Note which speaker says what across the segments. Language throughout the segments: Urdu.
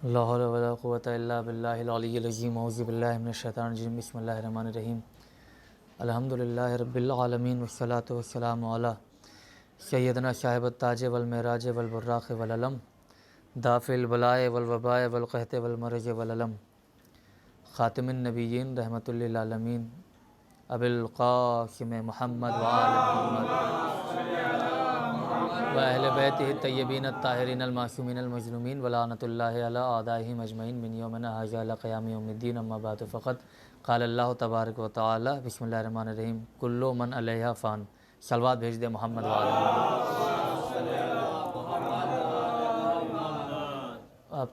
Speaker 1: لا حول ولا قوة الا باللہ العلی العظیم اعوذ باللہ من الشیطان الرجیم بسم اللہ الرحمن الرحیم الحمدللہ رب العالمین والصلاة والسلام علی سیدنا صاحب التاج والمعراج والبراق والعلم دافع البلاء والوباء والقحط والمرض والعلم خاتم النبیین رحمۃ للعالمین ابی القاسم محمد وآل محمد وأہل بیتہ الطیبین الطاہرین المعصومین المظلومین ولعنۃ اللہ علی اعدائہم اجمعین من یومنا ھذا الی قیام یوم الدین اما بعد فقط قال اللہ تبارک و تعالی بسم اللہ الرحمن الرحیم کل من علیہا فان صلوات بھیج دے محمد وآل محمد۔ اب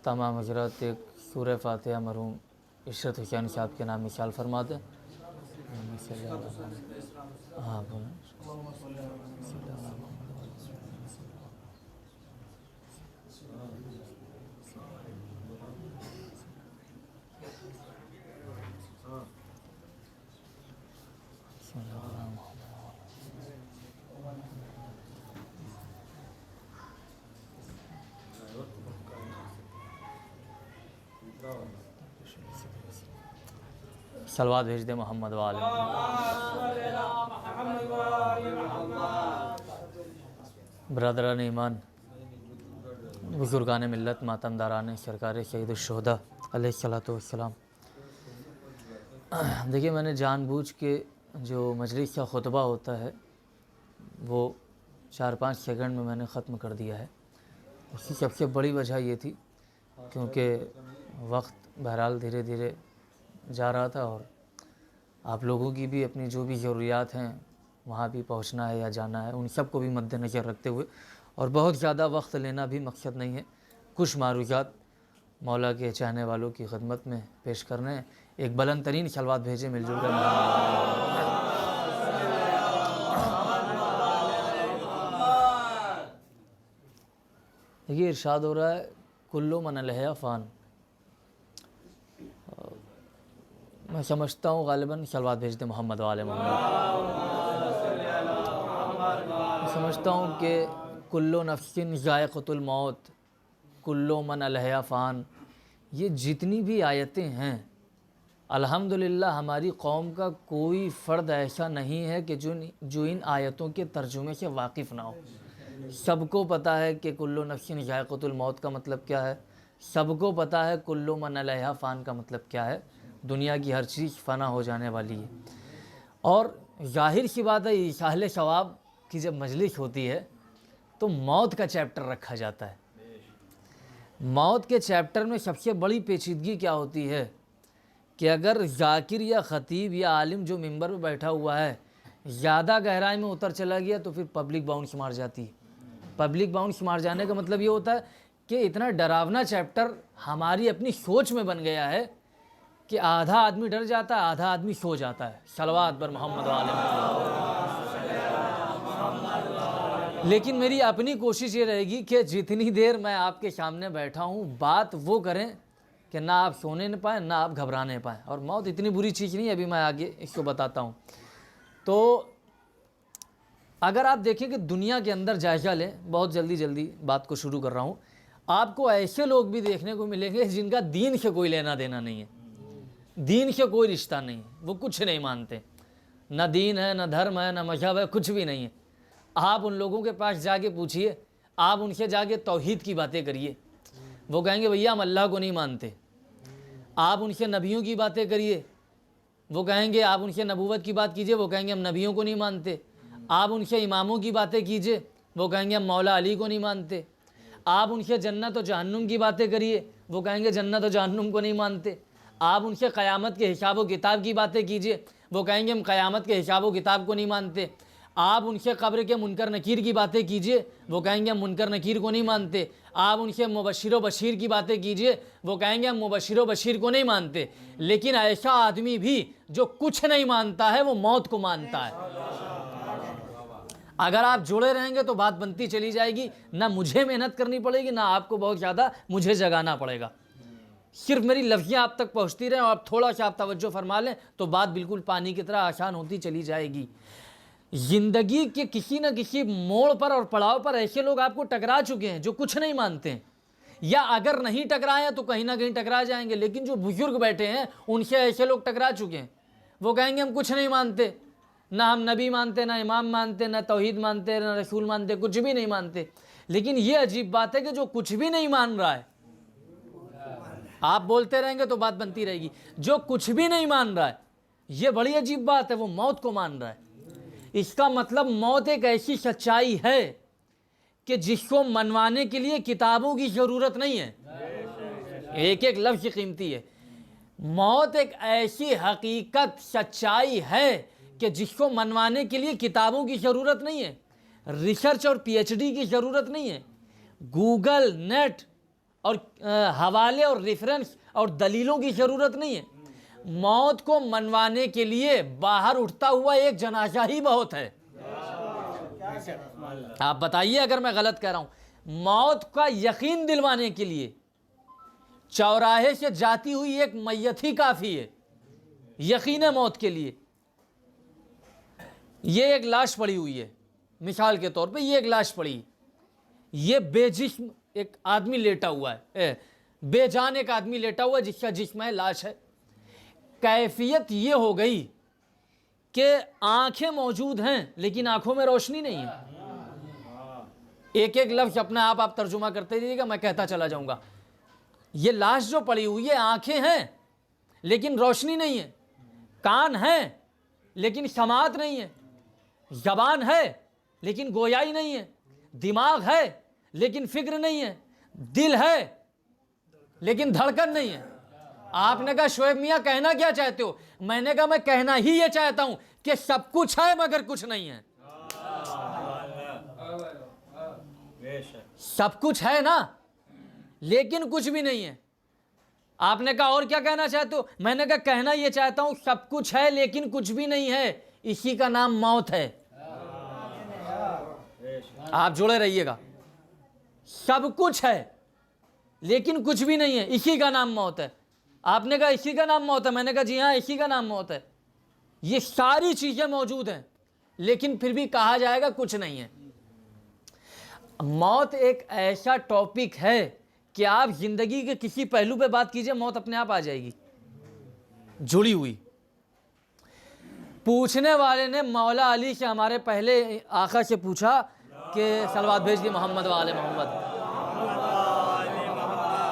Speaker 1: تمام حضرات ایک سورہ فاتحہ مرحوم عشرت حسین صاحب کے نام مثال فرما دیں۔ ہاں بولیں۔ صلوات بھیج دے محمد وآل برادران ایمان، بزرگان ملت، ماتم داران سرکار سید الشہداء علیہ الصلوۃ والسلام، دیکھیے میں نے جان بوجھ کے جو مجلس کا خطبہ ہوتا ہے وہ 4-5 سیکنڈ میں نے ختم کر دیا ہے۔ اس کی سب سے بڑی وجہ یہ تھی کیونکہ وقت بہرحال دھیرے دھیرے جا رہا تھا اور آپ لوگوں کی بھی اپنی جو بھی ضروریات ہیں وہاں بھی پہنچنا ہے یا جانا ہے، ان سب کو بھی مد نظر رکھتے ہوئے اور بہت زیادہ وقت لینا بھی مقصد نہیں ہے، کچھ معروضات مولا کے چاہنے والوں کی خدمت میں پیش کرنے ہیں۔ ایک بلند ترین صلوات بھیجے مل جل کر۔ دیکھیے ارشاد ہو رہا ہے کلو من علیہا فان، میں سمجھتا ہوں غالباً صلوات بھیج دے محمد وآل محمد، میں سمجھتا ہوں کہ کلو نفس ذائقۃ الموت، کلو من علیہا فان، یہ جتنی بھی آیتیں ہیں الحمدللہ ہماری قوم کا کوئی فرد ایسا نہیں ہے کہ جو ان آیتوں کے ترجمے سے واقف نہ ہو۔ سب کو پتہ ہے کہ کلو نفس ذائقۃ الموت کا مطلب کیا ہے، سب کو پتہ ہے کلو من علیہا فان کا مطلب کیا ہے، دنیا کی ہر چیز فنا ہو جانے والی ہے۔ اور ظاہر سی بات ہے اہل ثواب کی جب مجلس ہوتی ہے تو موت کا چیپٹر رکھا جاتا ہے۔ موت کے چیپٹر میں سب سے بڑی پیچیدگی کیا ہوتی ہے کہ اگر ذاکر یا خطیب یا عالم جو ممبر پہ بیٹھا ہوا ہے زیادہ گہرائی میں اتر چلا گیا تو پھر پبلک باؤنس مار جاتی ہے۔ پبلک باؤنس مار جانے کا مطلب یہ ہوتا ہے کہ اتنا ڈراونا چیپٹر ہماری اپنی سوچ میں بن گیا ہے کہ آدھا آدمی ڈر جاتا ہے، آدھا آدمی سو جاتا ہے۔ صلوات پر محمد وآل محمد۔ لیکن میری اپنی کوشش یہ رہے گی کہ جتنی دیر میں آپ کے سامنے بیٹھا ہوں بات وہ کریں کہ نہ آپ سونے نہ پائیں نہ آپ گھبرانے پائیں، اور موت اتنی بری چیز نہیں ہے، ابھی میں آگے اس کو بتاتا ہوں۔ تو اگر آپ دیکھیں کہ دنیا کے اندر جائزہ لیں، بہت جلدی بات کو شروع کر رہا ہوں، آپ کو ایسے لوگ بھی دیکھنے کو ملیں گے جن کا دین سے کوئی لینا دینا نہیں ہے، دین سے کوئی رشتہ نہیں ہے، وہ کچھ نہیں مانتے، نہ دین ہے نہ دھرم ہے نہ مذہب ہے، کچھ بھی نہیں ہے۔ آپ ان لوگوں کے پاس جا کے پوچھئے، آپ ان سے جا کے توحید کی باتیں کریے، وہ کہیں گے بھیا ہم اللہ کو نہیں مانتے۔ آپ ان سے نبیوں کی باتیں کریے، وہ کہیں گے، آپ ان سے نبوت کی بات کیجئے، وہ کہیں گے ہم نبیوں کو نہیں مانتے۔ آپ ان سے اماموں کی باتیں کیجئے، وہ کہیں گے ہم مولا علی کو نہیں مانتے۔ آپ ان سے جنت و جہنم کی باتیں کریے، وہ کہیں گے جنت و جہنم کو نہیں مانتے۔ آپ ان سے قیامت کے حساب و کتاب کی باتیں کیجئے، وہ کہیں گے ہم قیامت کے حساب و کتاب کو نہیں مانتے۔ آپ ان سے قبر کے منکر نکیر کی باتیں کیجئے، وہ کہیں گے ہم منکر نکیر کو نہیں مانتے۔ آپ ان سے مبشر و بشیر کی باتیں کیجئے، وہ کہیں گے ہم مبشر و بشیر کو نہیں مانتے۔ لیکن ایسا آدمی بھی جو کچھ نہیں مانتا ہے وہ موت کو مانتا ہے۔ اگر آپ جڑے رہیں گے تو بات بنتی چلی جائے گی، نہ مجھے محنت کرنی پڑے گی نہ آپ کو بہت زیادہ مجھے جگانا پڑے گا، صرف میری لفظیں آپ تک پہنچتی رہیں اور آپ تھوڑا سا آپ توجہ فرما لیں تو بات بالکل پانی کی طرح آسان ہوتی چلی جائے گی۔ زندگی کے کسی نہ کسی موڑ پر اور پڑاؤ پر ایسے لوگ آپ کو ٹکرا چکے ہیں جو کچھ نہیں مانتے ہیں، یا اگر نہیں ٹکرائے تو کہیں نہ کہیں ٹکرا جائیں گے. لیکن جو بزرگ بیٹھے ہیں ان سے ایسے لوگ ٹکرا چکے ہیں. وہ کہیں گے ہم کچھ نہیں مانتے, نہ ہم نبی مانتے, نہ امام مانتے, نہ توحید مانتے, نہ رسول مانتے, کچھ بھی نہیں مانتے. لیکن یہ عجیب بات ہے کہ جو کچھ بھی نہیں مان رہا ہے, آپ بولتے رہیں گے تو بات بنتی رہے گی, جو کچھ بھی نہیں مان رہا ہے, یہ بڑی عجیب بات ہے, وہ موت کو مان رہا ہے. اس کا مطلب موت ایک ایسی سچائی ہے کہ جس کو منوانے کے لیے کتابوں کی ضرورت نہیں ہے. ایک ایک لفظ قیمتی ہے. موت ایک ایسی حقیقت سچائی ہے کہ جس کو منوانے کے لیے کتابوں کی ضرورت نہیں ہے, ریسرچ اور پی ایچ ڈی کی ضرورت نہیں ہے, گوگل, نیٹ اور حوالے اور ریفرنس اور دلیلوں کی ضرورت نہیں ہے. موت کو منوانے کے لیے باہر اٹھتا ہوا ایک جنازہ ہی بہت ہے. آپ بتائیے اگر میں غلط کہہ رہا ہوں. موت کا یقین دلوانے کے لیے چوراہے سے جاتی ہوئی ایک میت ہی کافی ہے یقین موت کے لیے. یہ ایک لاش پڑی ہوئی ہے, مثال کے طور پہ یہ ایک لاش پڑی, یہ بے جسم ایک آدمی لیٹا ہوا ہے, بے جان ایک آدمی لیٹا ہوا ہے جس کا جسم ہے, لاش ہے. کیفیت یہ ہو گئی کہ آنکھیں موجود ہیں لیکن آنکھوں میں روشنی نہیں ہے. ایک ایک لفظ اپنا آپ ترجمہ کرتے رہیے گا, میں کہتا چلا جاؤں گا. یہ لاش جو پڑی ہوئی ہے, آنکھیں ہیں لیکن روشنی نہیں ہے, کان ہیں لیکن سماعت نہیں ہے, زبان ہے لیکن گویائی نہیں ہے, دماغ ہے لیکن فکر نہیں ہے, دل ہے لیکن دھڑکن نہیں ہے. آپ نے کہا شعیب میاں کہنا کیا چاہتے ہو؟ میں نے کہا میں کہنا ہی یہ چاہتا ہوں کہ سب کچھ ہے مگر کچھ نہیں ہے. سب کچھ ہے نا لیکن کچھ بھی نہیں ہے. آپ نے کہا اور کیا کہنا چاہتے ہو؟ میں نے کہا کہنا یہ چاہتا ہوں سب کچھ ہے لیکن کچھ بھی نہیں ہے, اسی کا نام موت ہے. آپ جڑے رہیے گا. سب کچھ ہے لیکن کچھ بھی نہیں ہے, اسی کا نام موت ہے. آپ نے کہا اسی کا نام موت ہے؟ میں نے کہا جی ہاں اسی کا نام موت ہے. یہ ساری چیزیں موجود ہیں لیکن پھر بھی کہا جائے گا کچھ نہیں ہے. موت ایک ایسا ٹاپک ہے کہ آپ زندگی کے کسی پہلو پہ بات کیجئے موت اپنے آپ آ جائے گی جڑی ہوئی. پوچھنے والے نے مولا علی سے, ہمارے پہلے آقا سے پوچھا کہ صلوات بھیج دی محمد وآل محمد.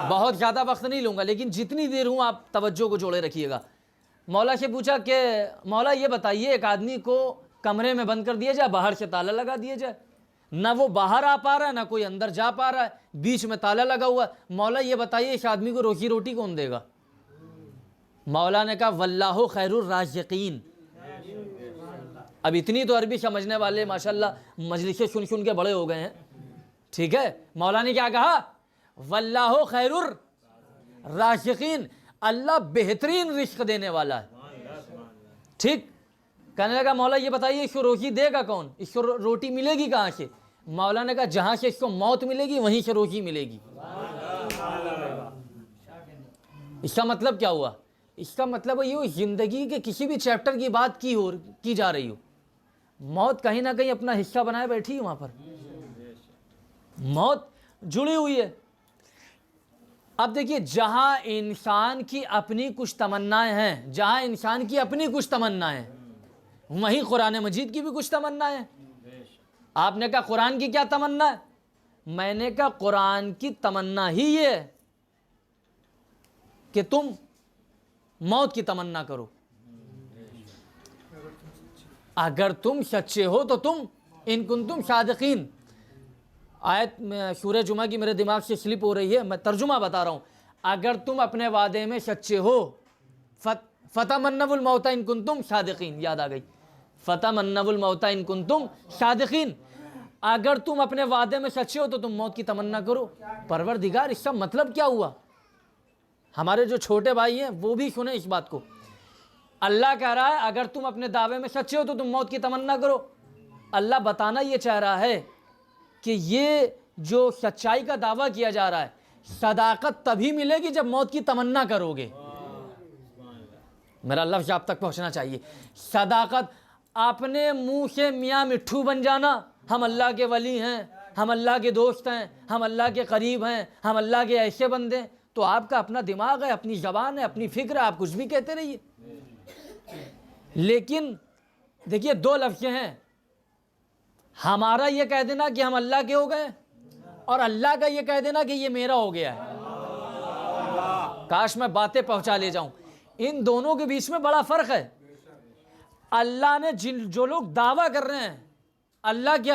Speaker 1: بہت زیادہ وقت نہیں لوں گا لیکن جتنی دیر ہوں آپ توجہ کو جوڑے رکھیے گا. مولا سے پوچھا کہ مولا یہ بتائیے ایک آدمی کو کمرے میں بند کر دیا جائے, باہر سے تالا لگا دیا جائے, نہ وہ باہر آ پا رہا ہے نہ کوئی اندر جا پا رہا ہے, بیچ میں تالا لگا ہوا ہے. مولا یہ بتائیے اس آدمی کو روزی روٹی کون دے گا؟ مولا نے کہا واللہ خیر الرازقین. اب اتنی تو عربی سمجھنے والے ماشاءاللہ مجلسیں سن کے بڑے ہو گئے ہیں, ٹھیک ہے. مولا نے کیا کہا؟ واللہ خیر الرازقین, اللہ بہترین رزق دینے والا ہے. ٹھیک. کہنے لگا مولا یہ بتائیے اس کو روزی دے گا کون, اس کو روٹی ملے گی کہاں سے؟ مولا نے کہا جہاں سے اس کو موت ملے گی وہیں سے روزی ملے گی. اس کا مطلب کیا ہوا؟ اس کا مطلب یہ زندگی کے کسی بھی چیپٹر کی بات کی جا رہی ہو, موت کہیں نہ کہیں اپنا حصہ بنائے بیٹھی ہے وہاں پر, موت جڑی ہوئی ہے. اب دیکھیے جہاں انسان کی اپنی کچھ تمنائیں ہیں, جہاں انسان کی اپنی کچھ تمنائیں ہیں وہیں قرآن مجید کی بھی کچھ تمنائیں ہیں. آپ نے کہا قرآن کی کیا تمنا ہے؟ میں نے کہا قرآن کی تمنا ہی یہ ہے کہ تم موت کی تمنا کرو. اگر تم سچے ہو تو تم ان کنتم صادقین. آیت سورہ جمعہ کی میرے دماغ سے سلپ ہو رہی ہے, میں ترجمہ بتا رہا ہوں. اگر تم اپنے وعدے میں سچے ہو, فتمنوا الموت ان کنتم صادقین, یاد آ گئی, فتمنوا الموت ان کنتم صادقین. اگر تم اپنے وعدے میں سچے ہو تو تم موت کی تمنا کرو. پروردگار اس کا مطلب کیا ہوا؟ ہمارے جو چھوٹے بھائی ہیں وہ بھی سنیں اس بات کو. اللہ کہہ رہا ہے اگر تم اپنے دعوے میں سچے ہو تو تم موت کی تمنا کرو. اللہ بتانا یہ چاہ رہا ہے کہ یہ جو سچائی کا دعویٰ کیا جا رہا ہے, صداقت تبھی ملے گی جب موت کی تمنا کرو گے. میرا لفظ آپ تک پہنچنا چاہیے. صداقت, اپنے منہ سے میاں مٹھو بن جانا, ہم اللہ کے ولی ہیں, ہم اللہ کے دوست ہیں، ہم اللہ کے قریب ہیں، ہم اللہ کے ایسے بندے ہیں، تو آپ کا اپنا دماغ ہے، اپنی زبان ہے، اپنی فکر ہے، آپ کچھ بھی کہتے رہیے۔ لیکن دیکھیے دو لفظ ہیں، ہمارا یہ کہہ دینا کہ ہم اللہ کے ہو گئے، اور اللہ کا یہ کہہ دینا کہ یہ میرا ہو گیا ہے۔ کاش میں باتیں پہنچا لے جاؤں، ان دونوں کے بیچ میں بڑا فرق ہے۔ اللہ نے جو لوگ دعویٰ کر رہے ہیں اللہ کے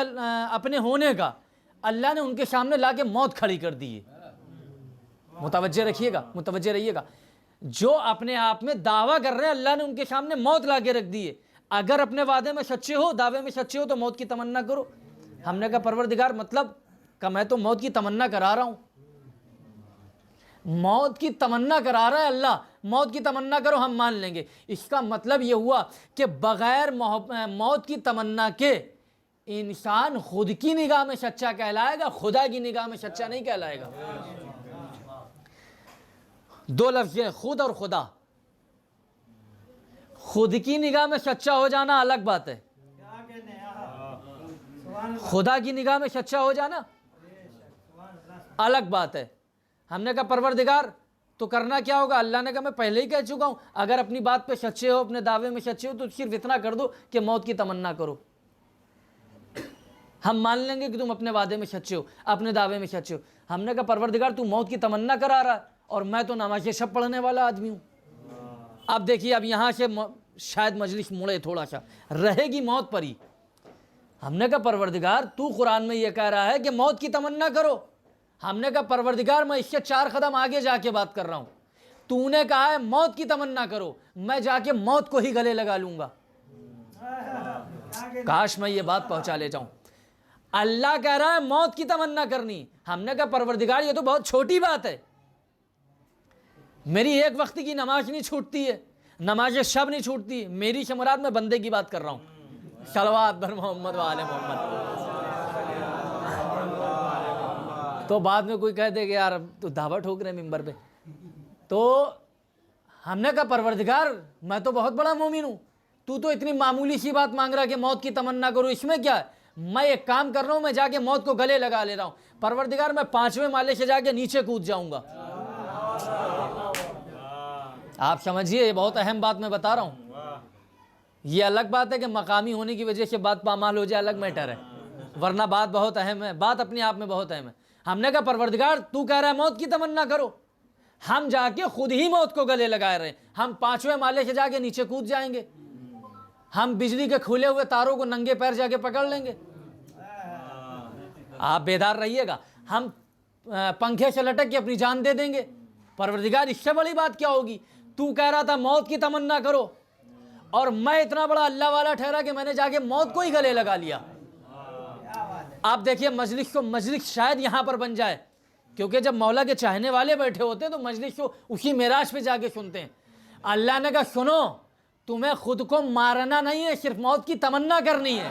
Speaker 1: اپنے ہونے کا، اللہ نے ان کے سامنے لا کے موت کھڑی کر دی ہے۔ متوجہ رکھیے گا، متوجہ رہیے گا۔ جو اپنے آپ میں دعویٰ کر رہے ہیں اللہ نے ان کے سامنے موت لا کے رکھ دی ہے۔ اگر اپنے وعدے میں سچے ہو، دعوے میں سچے ہو، تو موت کی تمنا کرو۔ ہم نے کہا پروردگار مطلب کہ میں تو موت کی تمنا کرا رہا ہوں، موت کی تمنا کرا رہا ہے اللہ، موت کی تمنا کرو ہم مان لیں گے۔ اس کا مطلب یہ ہوا کہ بغیر موت کی تمنا کے انسان خود کی نگاہ میں سچا کہلائے گا، خدا کی نگاہ میں سچا نہیں کہلائے گا۔ دو لفظ ہیں، خود اور خدا۔ خود کی نگاہ میں سچا ہو جانا الگ بات ہے، خدا کی نگاہ میں سچا ہو جانا الگ بات ہے۔ ہم نے کہا پروردگار تو کرنا کیا ہوگا؟ اللہ نے کہا میں پہلے ہی کہہ چکا ہوں، اگر اپنی بات پہ سچے ہو، اپنے دعوے میں سچے ہو، تو صرف اتنا کر دو کہ موت کی تمنا کرو، ہم مان لیں گے کہ تم اپنے وعدے میں سچے ہو، اپنے دعوے میں سچے ہو۔ ہم نے کہا پروردگار تو موت کی تمنا کرا رہا ہے، اور میں تو نماز شب پڑھنے والا آدمی ہوں۔ اب دیکھیے، اب یہاں سے شاید مجلس مڑے تھوڑا سا، رہے گی موت پر ہی۔ ہم نے کہا پروردگار تو قرآن میں یہ کہہ رہا ہے کہ موت کی تمنا کرو۔ ہم نے کہا پروردگار میں اس سے 4 قدم آگے جا کے بات کر رہا ہوں، تو نے کہا ہے موت کی تمنا کرو، میں جا کے موت کو ہی گلے لگا لوں گا۔ کاش میں یہ بات پہنچا لے جاؤں۔ اللہ کہہ رہا ہے موت کی تمنا کرنی، ہم نے کہا پروردگار یہ تو بہت چھوٹی بات ہے، میری ایک وقت کی نماز نہیں چھوٹتی ہے، نماز شب نہیں چھوٹتی، میری سے مراد میں بندے کی بات کر رہا ہوں۔ صلوات بر محمد و آل محمد۔ تو بعد میں کوئی کہہ دے کہ یار تو دعویٰ ٹھوک رہے ممبر پہ، تو ہم نے کہا پروردگار میں تو بہت بڑا مومن ہوں، تو اتنی معمولی سی بات مانگ رہا کہ موت کی تمنا کرو، اس میں کیا ہے؟ میں ایک کام کر رہا ہوں، میں جا کے موت کو گلے لگا لے رہا ہوں۔ پروردگار میں 5ویں مالے سے جا کے نیچے کود جاؤں گا۔ آپ سمجھیے، یہ بہت اہم بات میں بتا رہا ہوں۔ یہ الگ بات ہے کہ مقامی ہونے کی وجہ سے بات پامال ہو جائے، الگ میٹر ہے، ورنہ بات بہت اہم ہے، بات اپنے آپ میں بہت اہم ہے۔ ہم نے کہا پروردگار تو کہہ رہا ہے موت کی تمنا کرو، ہم جا کے خود ہی موت کو گلے لگائے رہے ہیں، ہم 5ویں مالے سے جا کے نیچے کود جائیں گے، ہم بجلی کے کھلے ہوئے تاروں کو ننگے پیر جا کے پکڑ لیں گے۔ آپ بیدار رہیے گا، ہم پنکھے سے لٹک کے اپنی جان دے دیں گے۔ پروردگار اس سے بڑی بات کیا ہوگی؟ تو کہہ رہا تھا موت کی تمنا کرو، اور میں اتنا بڑا اللہ والا ٹھہرا کہ میں نے جا کے موت کو ہی گلے لگا لیا۔ آپ دیکھیے مجلس شاید یہاں پر بن جائے، کیونکہ جب مولا کے چاہنے والے بیٹھے ہوتے ہیں تو مجلس کو اسی معراج پہ جا کے سنتے ہیں۔ اللہ نے کہا سنو، تمہیں خود کو مارنا نہیں ہے، صرف موت کی تمنا کرنی ہے۔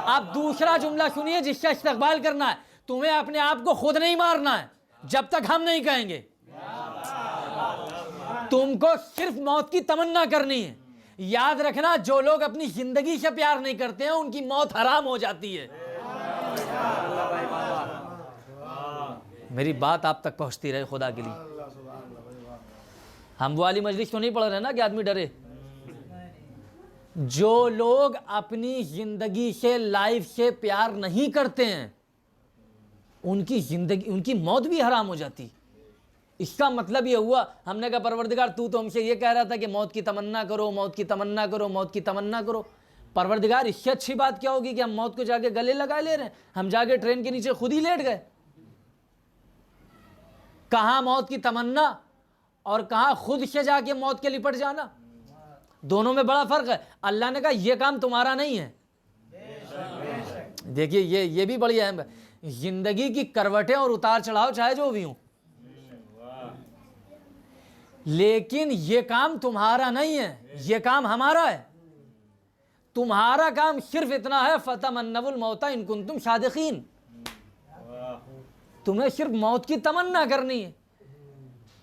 Speaker 1: آپ دوسرا جملہ سنیے جس کا استقبال کرنا ہے، تمہیں اپنے آپ کو خود نہیں مارنا ہے جب تک ہم نہیں کہیں گے، تم کو صرف موت کی تمنا کرنی ہے۔ یاد رکھنا، جو لوگ اپنی زندگی سے پیار نہیں کرتے ہیں ان کی موت حرام ہو جاتی ہے۔ میری بات آپ تک پہنچتی رہے خدا کے لیے۔ ہم وہ والی مجلس تو نہیں پڑھ رہے نا کہ آدمی ڈرے۔ جو لوگ اپنی زندگی سے، لائف سے پیار نہیں کرتے ہیں ان کی زندگی، ان کی موت بھی حرام ہو جاتی۔ اس کا مطلب یہ ہوا، ہم نے کہا پروردگار تو ہم سے یہ کہہ رہا تھا کہ موت کی تمنا کرو، موت کی تمنا کرو، موت کی تمنا کرو۔ پروردگار اس سے اچھی بات کیا ہوگی کہ ہم موت کو جا کے گلے لگا لے رہے ہیں، ہم جا کے ٹرین کے نیچے خود ہی لیٹ گئے۔ کہاں موت کی تمنا اور کہاں خود سے جا کے موت کے لپٹ جانا، دونوں میں بڑا فرق ہے۔ اللہ نے کہا یہ کام تمہارا نہیں ہے۔ دیکھیے یہ بھی بڑی اہم ہے، زندگی کی کروٹیں اور اتار چڑھاؤ چاہے جو بھی ہوں، لیکن یہ کام تمہارا نہیں ہے، یہ کام ہمارا ہے۔ تمہارا کام صرف اتنا ہے فَتَمَنَّوُا الْمَوْتَ إِن كُنتُمْ صَادِقِينَ، تمہیں صرف موت کی تمنا کرنی ہے۔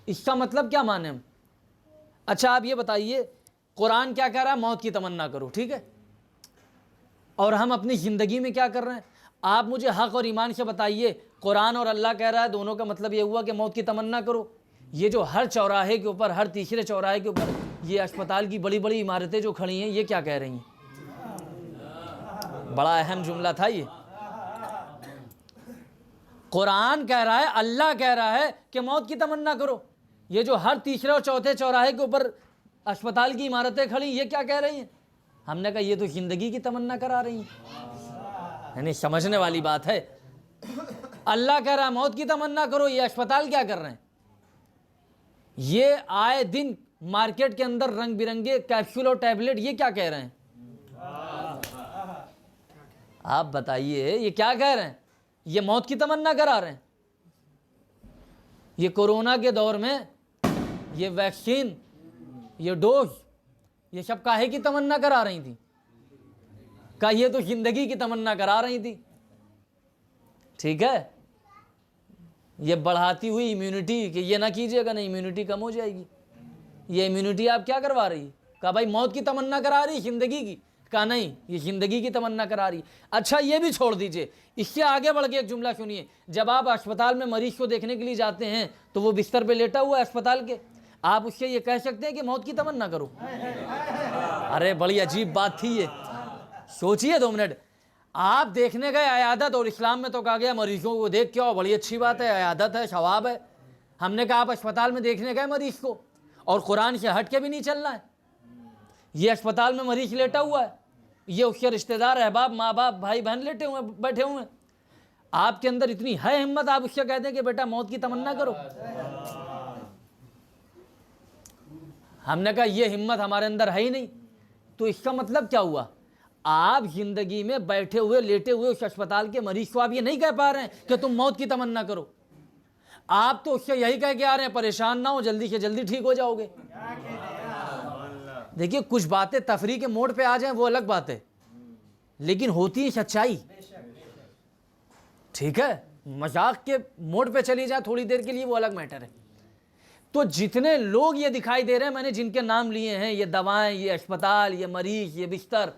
Speaker 1: اس کا مطلب کیا مانے ہم؟ اچھا آپ یہ بتائیے، قرآن کیا کہہ رہا ہے؟ موت کی تمنا کرو، ٹھیک ہے، اور ہم اپنی زندگی میں کیا کر رہے ہیں؟ آپ مجھے حق اور ایمان سے بتائیے، قرآن اور اللہ کہہ رہا ہے دونوں کا مطلب یہ ہوا کہ موت کی تمنا کرو؟ یہ جو ہر چوراہے کے اوپر، ہر تیسرے چوراہے کے اوپر یہ اسپتال کی بڑی بڑی عمارتیں جو کھڑی ہیں، یہ کیا کہہ رہی ہیں؟ بڑا اہم جملہ تھا یہ۔ قرآن کہہ رہا ہے، اللہ کہہ رہا ہے کہ موت کی تمنا کرو۔ یہ جو ہر تیسرے اور چوتھے چوراہے کے اوپر اسپتال کی عمارتیں کھڑی، یہ کیا کہہ رہی ہیں؟ ہم نے کہا یہ تو زندگی کی تمنا کرا رہی ہیں۔ یعنی سمجھنے والی بات ہے۔ اللہ کہہ رہا ہے موت کی تمنا کرو، یہ اسپتال کیا کر رہے ہیں؟ یہ آئے دن مارکیٹ کے اندر رنگ برنگے کیپسول اور ٹیبلٹ، یہ کیا کہہ رہے ہیں؟ آپ بتائیے یہ کیا کہہ رہے ہیں؟ یہ موت کی تمنا کرا رہے ہیں۔ یہ کورونا کے دور میں یہ ویکسین، یہ ڈوز، یہ سب کاہے کی تمنا کرا رہی تھی؟ کہ یہ تو زندگی کی تمنا کرا رہی تھی۔ ٹھیک ہے، یہ بڑھاتی ہوئی امیونٹی کہ یہ نہ کیجیے گا، نہیں امیونٹی کم ہو جائے گی۔ یہ امیونٹی آپ کیا کروا رہی ہے؟ کہا بھائی موت کی تمنا کرا رہی زندگی کی؟ کہا نہیں، یہ زندگی کی تمنا کرا رہی۔ اچھا یہ بھی چھوڑ دیجئے، اس سے آگے بڑھ کے ایک جملہ سنیے۔ جب آپ اسپتال میں مریض کو دیکھنے کے لیے جاتے ہیں تو وہ بستر پہ لیٹا ہوا ہے اسپتال کے، آپ اس سے یہ کہہ سکتے ہیں کہ موت کی تمنا کرو؟ ارے بڑی عجیب بات تھی یہ، سوچئے 2 منٹ۔ آپ دیکھنے گئے عیادت، اور اسلام میں تو کہا گیا مریضوں کو دیکھ کے آؤ، بڑی اچھی بات ہے، عیادت ہے، ثواب ہے۔ ہم نے کہا آپ اسپتال میں دیکھنے گئے مریض کو، اور قرآن سے ہٹ کے بھی نہیں چلنا ہے۔ یہ اسپتال میں مریض لیٹا ہوا ہے، یہ اس کے رشتہ دار، احباب، ماں باپ، بھائی بہن لیٹے ہوئے بیٹھے ہوئے ہیں۔ آپ کے اندر اتنی ہے ہمت، آپ اس سے کہتے ہیں کہ بیٹا موت کی تمنا کرو؟ ہم نے کہا یہ ہمت ہمارے اندر ہے ہی نہیں۔ تو اس کا مطلب کیا ہوا؟ آپ زندگی میں بیٹھے ہوئے لیٹے ہوئے اس اسپتال کے مریض کو آپ یہ نہیں کہہ پا رہے ہیں کہ تم موت کی تمنا کرو۔ آپ تو اس سے یہی کہہ کے آ رہے ہیں پریشان نہ ہو، جلدی سے جلدی ٹھیک ہو جاؤ گے۔ دیکھیے کچھ باتیں تفریح کے موڈ پہ آ جائیں وہ الگ بات ہے، لیکن ہوتی ہے سچائی۔ ٹھیک ہے، مذاق کے موڈ پہ چلی جائے تھوڑی دیر کے لیے وہ الگ میٹر ہے۔ تو جتنے لوگ یہ دکھائی دے رہے ہیں، میں نے جن کے نام لیے ہیں، یہ دوائیں، یہ اسپتال، یہ مریض، یہ بستر،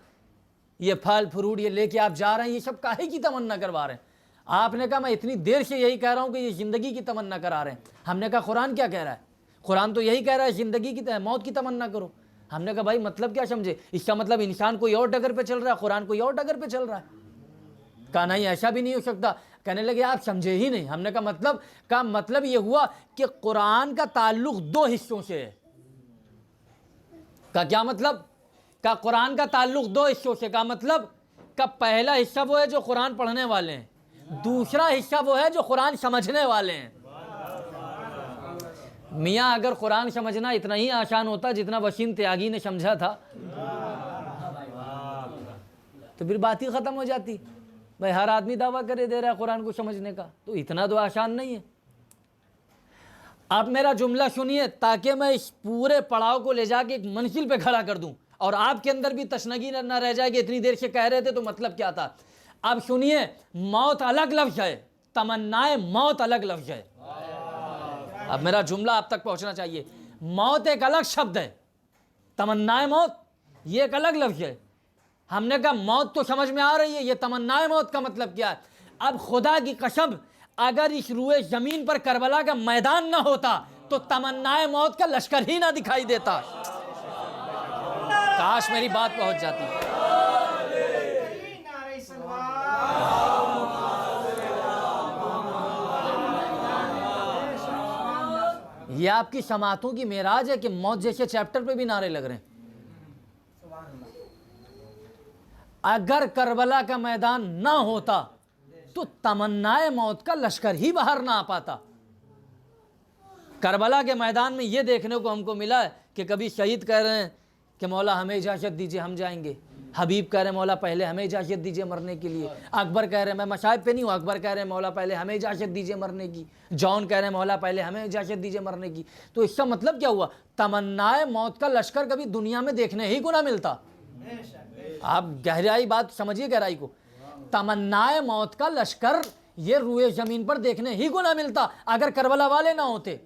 Speaker 1: یہ پھل فروٹ یہ لے کے آپ جا رہے ہیں، یہ سب کاہے کی تمنا کروا رہے ہیں؟ آپ نے کہا میں اتنی دیر سے یہی کہہ رہا ہوں کہ یہ زندگی کی تمنا کرا رہے ہیں۔ ہم نے کہا قرآن کیا کہہ رہا ہے؟ قرآن تو یہی کہہ رہا ہے زندگی کی موت کی تمنا کرو۔ ہم نے کہا بھائی مطلب کیا سمجھے؟ اس کا مطلب انسان کوئی اور ڈگر پہ چل رہا ہے، قرآن کوئی اور ڈگر پہ چل رہا ہے؟ کہا نہیں ایسا بھی نہیں ہو سکتا۔ کہنے لگے آپ سمجھے ہی نہیں۔ ہم نے کہا مطلب یہ ہوا کہ قرآن کا تعلق 2 حصوں سے ہے۔ کہا کیا مطلب؟ کہا قرآن کا تعلق 2 حصوں سے۔ کہا مطلب؟ کہ پہلا حصہ وہ ہے جو قرآن پڑھنے والے ہیں، دوسرا حصہ وہ ہے جو قرآن سمجھنے والے ہیں۔ میاں اگر قرآن سمجھنا اتنا ہی آسان ہوتا جتنا وسیم تیاگی نے سمجھا تھا تو پھر بات ہی ختم ہو جاتی۔ بھائی ہر آدمی دعویٰ کرے دے رہا ہے قرآن کو سمجھنے کا، تو اتنا تو آسان نہیں ہے۔ اب میرا جملہ سنیے تاکہ میں اس پورے پڑاؤ کو لے جا کے ایک منزل پہ کھڑا کر دوں، اور آپ کے اندر بھی تشنگی نہ رہ جائے کہ اتنی دیر سے کہہ رہے تھے تو مطلب کیا تھا۔ اب سنیے، موت الگ لفظ ہے، تمنائے موت الگ لفظ ہے۔ اب میرا جملہ آپ تک پہنچنا چاہیے۔ موت ایک الگ شبد ہے، تمنائے موت یہ ایک الگ لفظ ہے۔ ہم نے کہا موت تو سمجھ میں آ رہی ہے، یہ تمنائے موت کا مطلب کیا ہے؟ اب خدا کی قسم اگر اس روئے زمین پر کربلا کا میدان نہ ہوتا تو تمنائے موت کا لشکر ہی نہ دکھائی دیتا۔ کاش میری بات پہنچ جاتی۔ یہ آپ کی سماعتوں کی معراج ہے کہ موت جیسے چیپٹر پہ بھی نعرے لگ رہے ہیں۔ اگر کربلا کا میدان نہ ہوتا تو تمنائے موت کا لشکر ہی باہر نہ آ پاتا۔ کربلا کے میدان میں یہ دیکھنے کو ہم کو ملا ہے کہ کبھی شہید کہہ رہے ہیں کہ مولا ہمیں اجازت دیجئے ہم جائیں گے، حبیب کہہ رہے ہیں مولا پہلے ہمیں اجازت دیجئے مرنے کے لیے، اکبر کہہ رہے ہیں، میں مصائب پہ نہیں ہوں، اکبر کہہ رہے ہیں مولا پہلے ہمیں اجازت دیجئے مرنے کی، جون کہہ رہے ہیں مولا پہلے ہمیں اجازت دیجئے مرنے کی۔ تو اس کا مطلب کیا ہوا؟ تمنائے موت کا لشکر کبھی دنیا میں دیکھنے ہی کو نہ ملتا۔ آپ گہرائی بات سمجھیے، گہرائی کو۔ تمنائے موت کا لشکر یہ روئے زمین پر دیکھنے ہی کو نہ ملتا اگر کربلا والے نہ ہوتے۔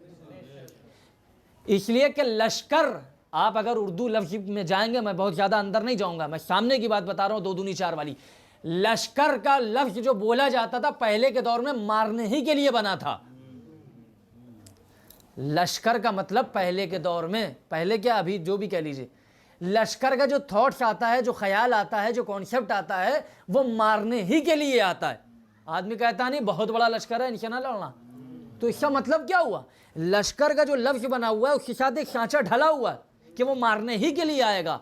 Speaker 1: اس لیے کہ لشکر، آپ اگر اردو لفظ میں جائیں گے، میں بہت زیادہ اندر نہیں جاؤں گا، میں سامنے کی بات بتا رہا ہوں، 2 دونی 4 والی۔ لشکر کا لفظ جو بولا جاتا تھا پہلے کے دور میں مارنے ہی کے لیے بنا تھا. لشکر کا مطلب پہلے کے دور میں، پہلے کیا ابھی جو بھی کہہ لیجئے، لشکر کا جو تھاٹس آتا ہے، جو خیال آتا ہے، جو کانسیپٹ آتا ہے، وہ مارنے ہی کے لیے آتا ہے. آدمی کہتا نہیں بہت بڑا لشکر ہے ان سے نہ لڑنا، تو اس کا مطلب کیا ہوا؟ لشکر کا جو لفظ بنا ہوا ہے اس کے ساتھ ایک سانچہ ڈھلا ہوا ہے کہ وہ مارنے ہی کے لیے آئے گا.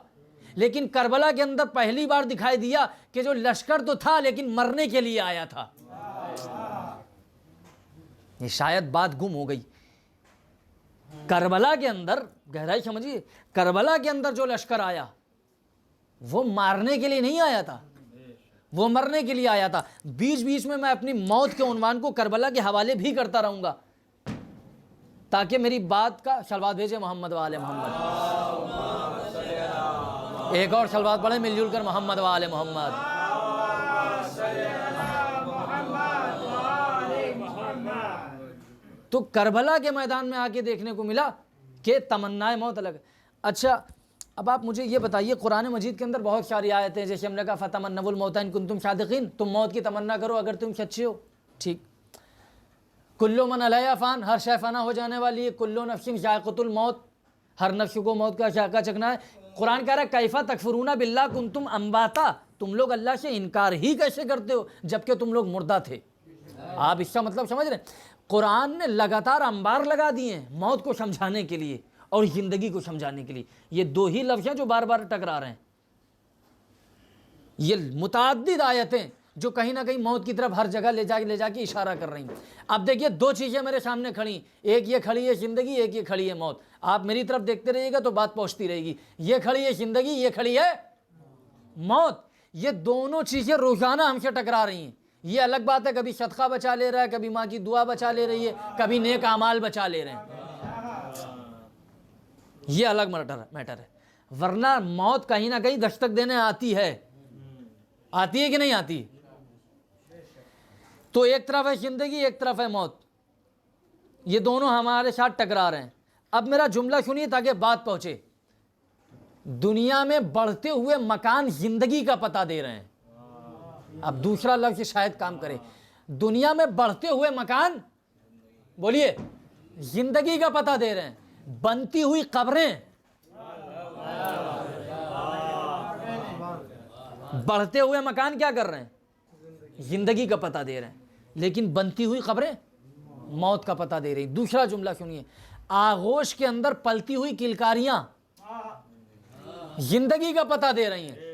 Speaker 1: لیکن کربلا کے اندر پہلی بار دکھائی دیا کہ جو لشکر تو تھا لیکن مرنے کے لیے آیا تھا. یہ شاید بات گم ہو گئی. کربلا کے اندر گہرائی سمجھیے، کربلا کے اندر جو لشکر آیا وہ مارنے کے لیے نہیں آیا تھا، وہ مرنے کے لیے آیا تھا. بیچ بیچ میں اپنی موت کے عنوان کو کربلا کے حوالے بھی کرتا رہوں گا تاکہ میری بات کا صلوات بھیجے محمد و آل محمد. ایک اور صلوات پڑھیں مل جل کر، محمد و آل محمد. تو کربلا کے میدان میں آ کے دیکھنے کو ملا کہ تمنا موت الگ. اچھا اب آپ مجھے یہ بتائیے، قرآن مجید کے اندر بہت ساری آیتیں، جیسے ہم نے کہا فتمنوا الموت ان کنتم صادقین، تم موت کی تمنا کرو اگر تم سچے ہو. ٹھیک. کل من علیہا فان، ہر شے فنا ہو جانے والی ہے. کل نفس ذائقۃ الموت، ہر نفس کو موت کا ذائقہ چکھنا ہے. قرآن کہہ رہا ہے کیف تکفرون باللہ کنتم امواتا، تم لوگ اللہ سے انکار ہی کیسے کرتے ہو جبکہ تم لوگ مردہ تھے. آپ اس کا مطلب سمجھ رہے ہیں؟ قرآن نے لگاتار انبار لگا دیے ہیں موت کو سمجھانے کے لیے اور زندگی کو سمجھانے کے لیے. یہ دو ہی لفظ ہیں جو بار بار ٹکرا رہے ہیں. یہ متعدد آیتیں جو کہیں نہ کہیں موت کی طرف ہر جگہ لے جا کے اشارہ کر رہی ہیں. اب دیکھیے دو چیزیں میرے سامنے کھڑی، ایک یہ کھڑی ہے زندگی، ایک یہ کھڑی ہے موت. آپ میری طرف دیکھتے رہیے گا تو بات پہنچتی رہے گی. یہ کھڑی ہے زندگی، یہ کھڑی ہے موت. یہ دونوں چیزیں روزانہ ہم سے ٹکرا رہی ہیں. یہ الگ بات ہے کبھی صدقہ بچا لے رہا ہے، کبھی ماں کی دعا بچا لے رہی ہے، کبھی نیک اعمال بچا لے رہے ہیں. یہ الگ میٹر ہے. ورنہ موت کہیں نہ کہیں دستک دینے آتی ہے کہ نہیں آتی؟ تو ایک طرف ہے زندگی، ایک طرف ہے موت. یہ دونوں ہمارے ساتھ ٹکرا رہے ہیں. اب میرا جملہ سنیے تاکہ بات پہنچے. دنیا میں بڑھتے ہوئے مکان زندگی کا پتہ دے رہے ہیں. اب دوسرا لفظ شاید کام کرے. دنیا میں بڑھتے ہوئے مکان، بولیے، زندگی کا پتہ دے رہے ہیں. بنتی ہوئی قبریں بڑھتے ہوئے مکان کیا کر رہے ہیں؟ زندگی کا پتہ دے رہے ہیں. لیکن بنتی ہوئی قبریں موت کا پتہ دے رہی. دوسرا جملہ سنیے، آغوش کے اندر پلتی ہوئی کلکاریاں زندگی کا پتہ دے رہی ہیں.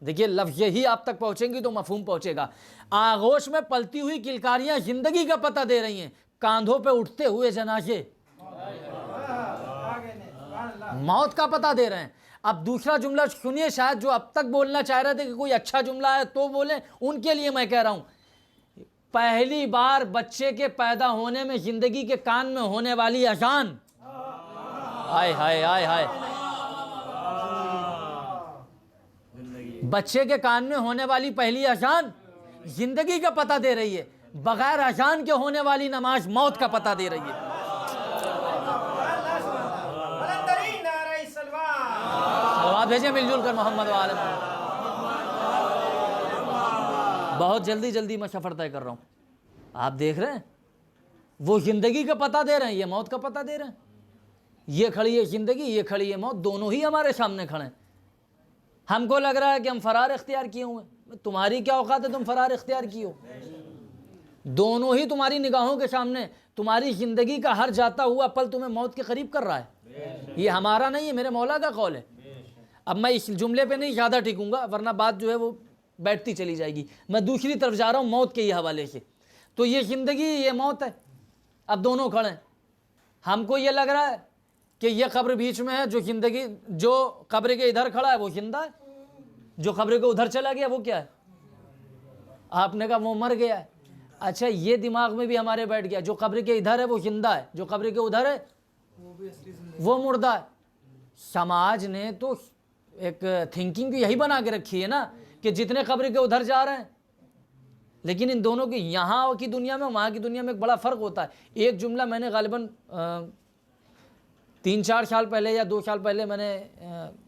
Speaker 1: دیکھیے لفظ یہی آپ تک پہنچیں گی تو مفہوم پہنچے گا. آغوش میں پلتی ہوئی کلکاریاں زندگی کا پتہ دے رہی ہیں. کاندھوں پہ اٹھتے ہوئے جنازے موت کا پتہ دے رہے ہیں. اب دوسرا جملہ سنیے، شاید جو اب تک بولنا چاہ رہے تھے کہ کوئی اچھا جملہ ہے تو بولیں، ان کے لیے میں کہہ رہا ہوں. پہلی بار بچے کے پیدا ہونے میں زندگی کے کان میں ہونے والی اذان، ہائے ہائے ہائے ہائے، بچے کے کان میں ہونے والی پہلی اذان زندگی کا پتہ دے رہی ہے. بغیر اذان کے ہونے والی نماز موت کا پتہ دے رہی ہے. سلوات بھیجیں مل جل کر محمد و آل محمد. بہت جلدی میں سفر طے کر رہا ہوں. آپ دیکھ رہے ہیں وہ زندگی کا پتہ دے رہے ہیں، یہ موت کا پتہ دے رہے ہیں. یہ کھڑی ہے زندگی، یہ کھڑی ہے موت، دونوں ہی ہمارے سامنے کھڑے ہیں. ہم کو لگ رہا ہے کہ ہم فرار اختیار کیے ہوئے. تمہاری کیا اوقات ہے تم فرار اختیار کیے ہو؟ دونوں ہی تمہاری نگاہوں کے سامنے. تمہاری زندگی کا ہر جاتا ہوا پل تمہیں موت کے قریب کر رہا ہے. یہ ہمارا نہیں ہے، میرے مولا کا قول ہے. اب میں اس جملے پہ نہیں زیادہ ٹکوں گا ورنہ بات جو ہے وہ بیٹھتی چلی جائے گی. میں دوسری طرف جا رہا ہوں موت کے ہی حوالے سے. تو یہ زندگی، یہ موت ہے. اب دونوں کھڑے ہیں. ہم کو یہ لگ رہا ہے کہ یہ قبر بیچ میں ہے، جو زندگی، جو قبر کے ادھر کھڑا ہے وہ زندہ ہے، جو قبر کو ادھر چلا گیا وہ کیا ہے؟ آپ نے کہا وہ مر گیا ہے. اچھا یہ دماغ میں بھی ہمارے بیٹھ گیا، جو قبر کے ادھر ہے وہ زندہ ہے، جو قبر کے ادھر ہے وہ مردہ ہے. سماج نے تو ایک تھنکنگ یہی بنا کے رکھی ہے نا کہ جتنے قبر کے ادھر جا رہے ہیں. لیکن ان دونوں کی، یہاں کی دنیا میں وہاں کی دنیا میں ایک بڑا فرق ہوتا ہے. ایک جملہ میں نے غالباً 3-4 سال پہلے یا 2 سال پہلے میں نے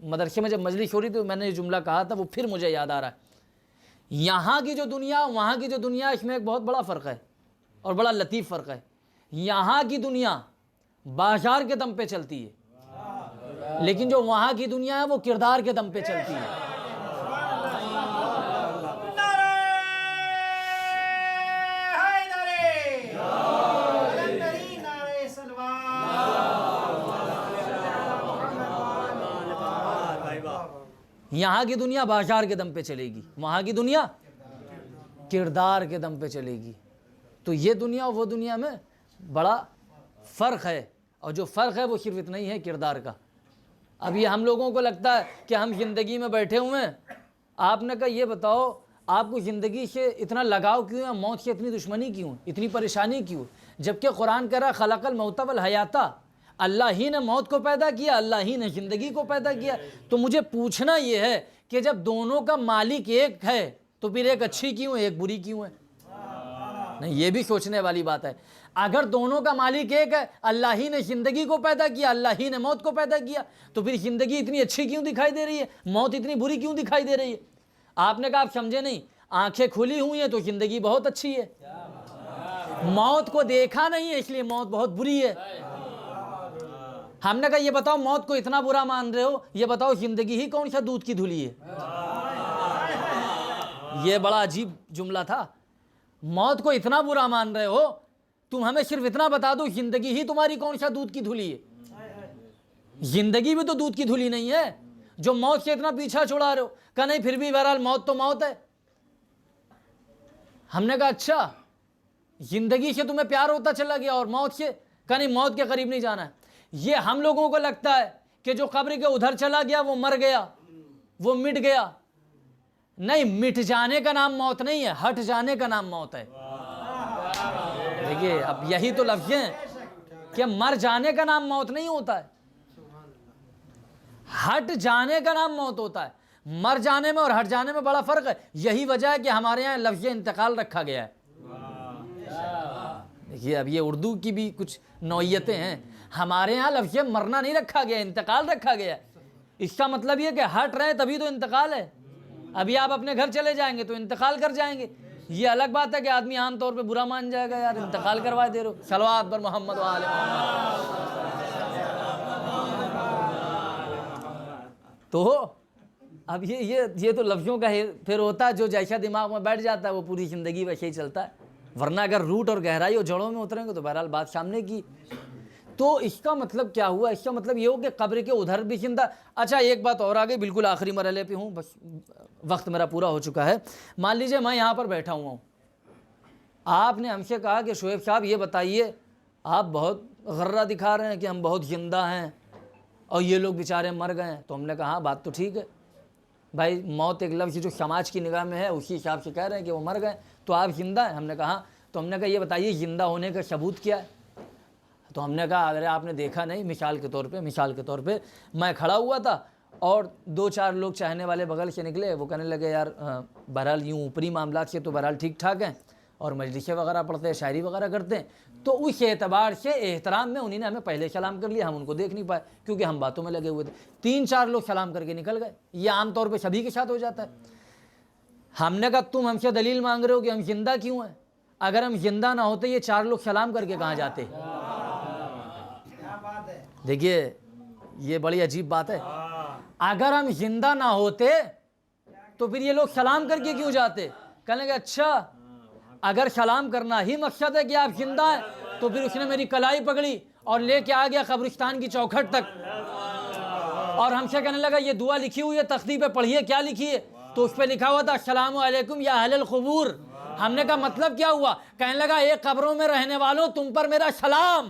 Speaker 1: مدرسے میں جب مجلس ہو رہی تو میں نے یہ جملہ کہا تھا، وہ پھر مجھے یاد آ رہا ہے. یہاں کی جو دنیا وہاں کی جو دنیا، اس میں ایک بہت بڑا فرق ہے اور بڑا لطیف فرق ہے. یہاں کی دنیا بازار کے دم پہ چلتی ہے، لیکن جو وہاں کی دنیا ہے وہ کردار کے دم پہ چلتی ہے. یہاں کی دنیا بازار کے دم پہ چلے گی، وہاں کی دنیا کردار کے دم پہ چلے گی. تو یہ دنیا اور وہ دنیا میں بڑا فرق ہے، اور جو فرق ہے وہ صرف اتنا ہی ہے، کردار کا. اب یہ ہم لوگوں کو لگتا ہے کہ ہم زندگی میں بیٹھے ہوئے ہیں. آپ نے کہا یہ بتاؤ آپ کو زندگی سے اتنا لگاؤ کیوں ہے، موت سے اتنی دشمنی کیوں، اتنی پریشانی کیوں؟ جبکہ قرآن کہہ رہا خلق الموت والحیاۃ، اللہ ہی نے موت کو پیدا کیا، اللہ ہی نے زندگی کو پیدا کیا. تو مجھے پوچھنا یہ ہے کہ جب دونوں کا مالک ایک ہے تو پھر ایک اچھی کیوں ہے، ایک بری کیوں ہے؟ نہیں، یہ بھی سوچنے والی بات ہے. اگر دونوں کا مالک ایک ہے، اللہ ہی نے زندگی کو پیدا کیا، اللہ ہی نے موت کو پیدا کیا، تو پھر زندگی اتنی اچھی کیوں دکھائی دے رہی ہے، موت اتنی بری کیوں دکھائی دے رہی ہے؟ آپ نے کہا آپ سمجھے نہیں، آنکھیں کھلی ہوئی ہیں تو زندگی بہت اچھی ہے، موت کو دیکھا نہیں ہے اس لیے موت بہت بری ہے. ہم نے کہا یہ بتاؤ موت کو اتنا برا مان رہے ہو، یہ بتاؤ زندگی ہی کون سا دودھ کی دھلی ہے؟ یہ بڑا عجیب جملہ تھا. موت کو اتنا برا مان رہے ہو، تم ہمیں صرف اتنا بتا دو زندگی ہی تمہاری کون سا دودھ کی دھلی ہے؟ زندگی بھی تو دودھ کی دھلی نہیں ہے جو موت سے اتنا پیچھا چھڑا رہے ہو. کہا نہیں پھر بھی بہرحال موت تو موت ہے. ہم نے کہا اچھا زندگی سے تمہیں پیار ہوتا چلا گیا اور موت سے؟ کہا نہیں موت کے قریب نہیں جانا ہے. یہ ہم لوگوں کو لگتا ہے کہ جو قبر کے ادھر چلا گیا وہ مر گیا، وہ مٹ گیا. نہیں، مٹ جانے کا نام موت نہیں ہے، ہٹ جانے کا نام موت ہے. دیکھیے اب یہی تو لفظ ہیں کہ مر جانے کا نام موت نہیں ہوتا ہے، ہٹ جانے کا نام موت ہوتا ہے. مر جانے میں اور ہٹ جانے میں بڑا فرق ہے. یہی وجہ ہے کہ ہمارے یہاں لفظ انتقال رکھا گیا ہے. دیکھیے اب یہ اردو کی بھی کچھ نوعیتیں ہیں. ہمارے ہاں لفظ مرنا نہیں رکھا گیا، انتقال رکھا گیا. اس کا مطلب یہ کہ ہٹ رہے تبھی تو انتقال ہے. ابھی آپ اپنے گھر چلے جائیں گے تو انتقال کر جائیں گے. یہ الگ بات ہے کہ آدمی عام طور پہ برا مان جائے گا، یار انتقال کروا دے رہے ہو. صلوات پر محمد و آل محمد. تو اب یہ تو لفظوں کا پھر ہوتا ہے، جو جیسا دماغ میں بیٹھ جاتا ہے وہ پوری زندگی ویسے ہی چلتا ہے. ورنہ اگر روٹ اور گہرائی اور جڑوں میں اتریں گے تو بہرحال بات سامنے کی. تو اس کا مطلب کیا ہوا؟ اس کا مطلب یہ ہو کہ قبر کے ادھر بھی زندہ. اچھا ایک بات اور آگے، بالکل آخری مرحلے پہ ہوں، بس وقت میرا پورا ہو چکا ہے. مان لیجئے میں یہاں پر بیٹھا ہوا ہوں، آپ نے ہم سے کہا کہ شعیب صاحب یہ بتائیے آپ بہت غرہ دکھا رہے ہیں کہ ہم بہت زندہ ہیں اور یہ لوگ بیچارے مر گئے ہیں. تو ہم نے کہا ہاں بات تو ٹھیک ہے بھائی، موت ایک لفظ جو سماج کی نگاہ میں ہے اسی حساب سے کہہ رہے ہیں کہ وہ مر گئے، تو آپ زندہ ہیں. ہم نے کہا. تو ہم نے کہا یہ بتائیے زندہ ہونے کا ثبوت کیا ہے؟ تو ہم نے کہا اگر آپ نے دیکھا نہیں، مثال کے طور پہ میں کھڑا ہوا تھا اور 2-4 لوگ چاہنے والے بغل سے نکلے، وہ کہنے لگے یار بہرحال یوں اوپری معاملات سے تو بہرحال ٹھیک ٹھاک ہیں اور مجلسیں وغیرہ پڑھتے ہیں، شاعری وغیرہ کرتے ہیں. تو اس اعتبار سے احترام میں انہیں نے ہمیں پہلے سلام کر لیا، ہم ان کو دیکھ نہیں پائے کیونکہ ہم باتوں میں لگے ہوئے تھے. 3-4 لوگ سلام کر کے نکل گئے. یہ عام طور پہ سبھی کے ساتھ ہو جاتا ہے. ہم نے کہا تم ہم سے دلیل مانگ رہے ہو کہ ہم زندہ کیوں ہیں؟ اگر ہم زندہ نہ ہوتے یہ 4 لوگ سلام کر کے کہاں جاتے؟ دیکھیے یہ بڑی عجیب بات ہے. اگر ہم زندہ نہ ہوتے تو پھر یہ لوگ سلام کر کے کیوں جاتے؟ کہنے لگے اچھا اگر سلام کرنا ہی مقصد ہے کہ آپ زندہ ہیں تو پھر اس نے میری کلائی پکڑی اور لے کے آ گیا قبرستان کی چوکھٹ تک اور ہم سے کہنے لگا یہ دعا لکھی ہوئی ہے تختی پہ، پڑھیے. کیا لکھی ہے؟ تو اس پہ لکھا ہوا تھا السلام علیکم یا اہل القبور. ہم نے کہا مطلب کیا ہوا؟ کہنے لگا اے قبروں میں رہنے والوں تم پر میرا سلام.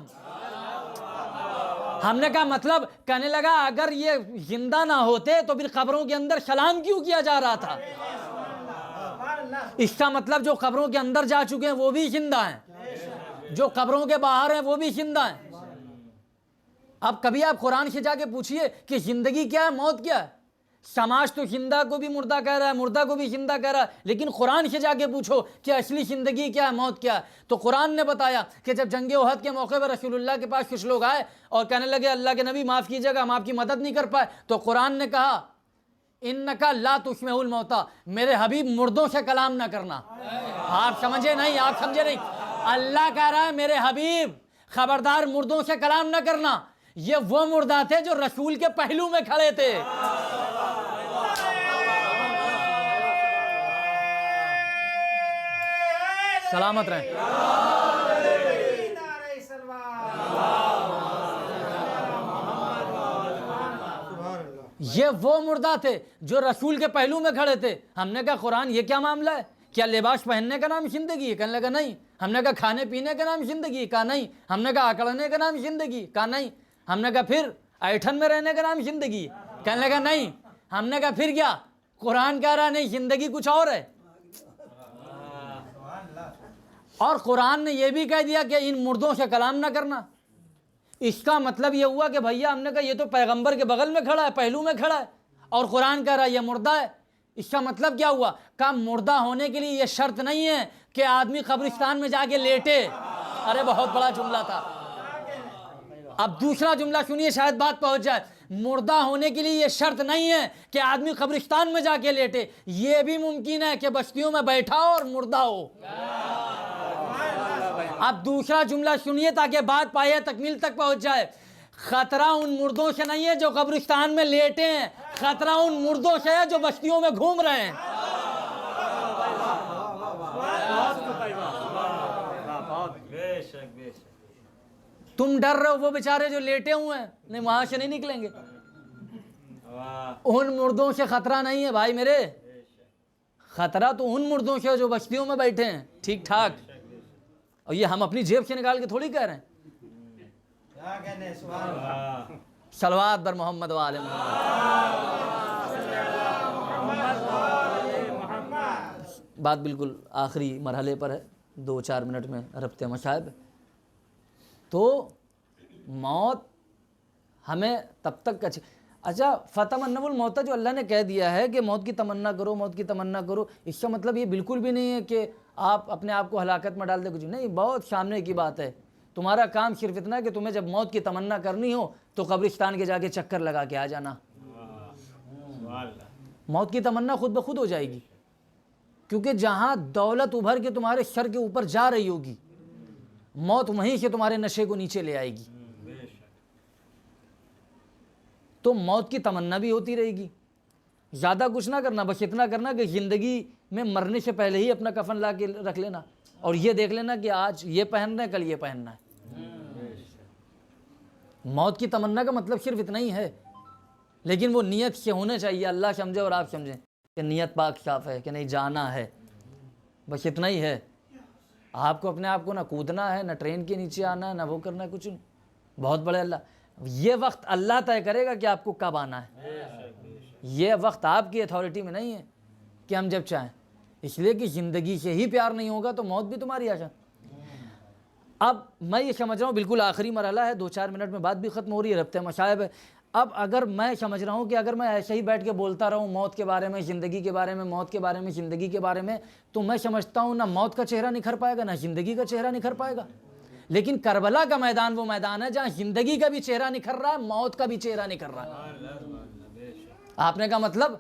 Speaker 1: ہم نے کہا مطلب؟ کہنے لگا اگر یہ زندہ نہ ہوتے تو پھر قبروں کے اندر سلام کیوں کیا جا رہا تھا؟ اس کا مطلب جو قبروں کے اندر جا چکے ہیں وہ بھی زندہ ہیں، جو قبروں کے باہر ہیں وہ بھی زندہ ہیں. اب کبھی آپ قرآن سے جا کے پوچھئے کہ زندگی کیا ہے، موت کیا ہے. سماج تو زندہ کو بھی مردہ کہہ رہا ہے، مردہ کو بھی زندہ کہہ رہا ہے، لیکن قرآن سے جا کے پوچھو کہ اصلی زندگی کیا ہے، موت کیا ہے. تو قرآن نے بتایا کہ جب جنگ احد کے موقع پر رسول اللہ کے پاس کچھ لوگ آئے اور کہنے لگے اللہ کے نبی معاف کیجیے گا ہم آپ کی مدد نہیں کر پائے، تو قرآن نے کہا انکا لا تسمع الموتا، میرے حبیب مردوں سے کلام نہ کرنا۔ آپ سمجھے نہیں، آپ سمجھے نہیں، اللہ کہہ رہا ہے میرے حبیب خبردار مردوں سے کلام نہ کرنا۔ یہ وہ مردہ تھے جو رسول کے پہلو میں کھڑے تھے۔ سلامت رہیں۔ یہ وہ مردہ تھے جو رسول کے پہلو میں کھڑے تھے۔ ہم نے کہا قرآن یہ کیا معاملہ ہے؟ کیا لباس پہننے کا نام زندگی ہے؟ کہنے لگا نہیں۔ ہم نے کہا کھانے پینے کا نام زندگی؟ کہا نہیں۔ ہم نے کہا اکڑنے کا نام زندگی؟ کہا نہیں۔ ہم نے کہا پھر ایٹھن میں رہنے کا نام زندگی؟ کہنے لگا نہیں۔ ہم نے کہا پھر کیا؟ قرآن کہہ رہا نہیں، زندگی کچھ اور ہے۔ اور قرآن نے یہ بھی کہہ دیا کہ ان مردوں سے کلام نہ کرنا۔ اس کا مطلب یہ ہوا کہ بھیا ہم نے کہا یہ تو پیغمبر کے بغل میں کھڑا ہے، پہلو میں کھڑا ہے، اور قرآن کہہ رہا ہے یہ مردہ ہے۔ اس کا مطلب کیا ہوا؟ کہ مردہ ہونے کے لیے یہ شرط نہیں ہے کہ آدمی قبرستان میں جا کے لیٹے۔ ارے بہت بڑا جملہ تھا۔ اب دوسرا جملہ سنیے، شاید بات پہنچ جائے۔ مردہ ہونے کے لیے یہ شرط نہیں ہے کہ آدمی قبرستان میں جا کے لیٹے، یہ بھی ممکن ہے کہ بستیوں میں بیٹھا ہو اور مردہ ہو۔ اب دوسرا جملہ سنیے تاکہ بات پائے تکمیل تک پہنچ جائے۔ خطرہ ان مردوں سے نہیں ہے جو قبرستان میں لیٹے ہیں، خطرہ ان مردوں سے ہے جو بستیوں میں گھوم رہے ہیں۔ تم ڈر رہے ہو وہ بیچارے جو لیٹے ہوئے ہیں، نہیں وہاں سے نہیں نکلیں گے۔ ان مردوں سے خطرہ نہیں ہے بھائی میرے، خطرہ تو ان مردوں سے جو بستیوں میں بیٹھے ہیں ٹھیک ٹھاک۔ اور یہ ہم اپنی جیب سے نکال کے تھوڑی کہہ رہے ہیں۔ صلوات بر محمد و آل محمد۔ بات بالکل آخری مرحلے پر ہے، 2-4 منٹ میں ربط مصائب۔ تو موت ہمیں تب تک اچھا فتمنوا الموت جو اللہ نے کہہ دیا ہے کہ موت کی تمنا کرو، موت کی تمنا کرو، اس کا مطلب یہ بالکل بھی نہیں ہے کہ آپ اپنے آپ کو ہلاکت میں ڈال دیں، کچھ نہیں، بہت سامنے کی بات ہے۔ تمہارا کام صرف اتنا ہے کہ تمہیں جب موت کی تمنا کرنی ہو تو قبرستان کے جا کے چکر لگا کے آ جانا، موت کی تمنا خود بخود ہو جائے گی۔ کیونکہ جہاں دولت ابھر کے تمہارے سر کے اوپر جا رہی ہوگی، موت وہیں سے تمہارے نشے کو نیچے لے آئے گی، تو موت کی تمنا بھی ہوتی رہے گی۔ زیادہ کچھ نہ کرنا، بس اتنا کرنا کہ زندگی میں مرنے سے پہلے ہی اپنا کفن لا کے رکھ لینا، اور یہ دیکھ لینا کہ آج یہ پہننا ہے، کل یہ پہننا ہے۔ موت کی تمنا کا مطلب صرف اتنا ہی ہے، لیکن وہ نیت سے ہونا چاہیے، اللہ سمجھے اور آپ سمجھیں کہ نیت پاک صاف ہے کہ نہیں جانا ہے، بس اتنا ہی ہے۔ آپ کو اپنے آپ کو نہ کودنا ہے، نہ ٹرین کے نیچے آنا ہے، نہ وہ کرنا ہے، کچھ نہیں۔ بہت بڑے اللہ، یہ وقت اللہ طے کرے گا کہ آپ کو کب آنا ہے، یہ وقت آپ کی اتھارٹی میں نہیں ہے کہ ہم جب چاہیں، اس لیے کہ زندگی سے ہی پیار نہیں ہوگا تو موت بھی تمہاری آشا۔ اب میں یہ سمجھ رہا ہوں بالکل آخری مرحلہ ہے، 2-4 منٹ میں بات بھی ختم ہو رہی ہے، ربط مصائب ہے۔ اب اگر میں سمجھ رہا ہوں کہ اگر میں ایسے ہی بیٹھ کے بولتا رہوں موت کے بارے میں، زندگی کے بارے میں، موت کے بارے میں، زندگی کے بارے میں، تو میں سمجھتا ہوں نہ موت کا چہرہ نکھر پائے گا، نہ زندگی کا چہرہ نکھر پائے گا۔ لیکن کربلا کا میدان وہ میدان ہے جہاں زندگی کا بھی چہرہ نکھر رہا ہے، موت کا بھی چہرہ نکھر رہا ہے۔ آپ نے کہا مطلب؟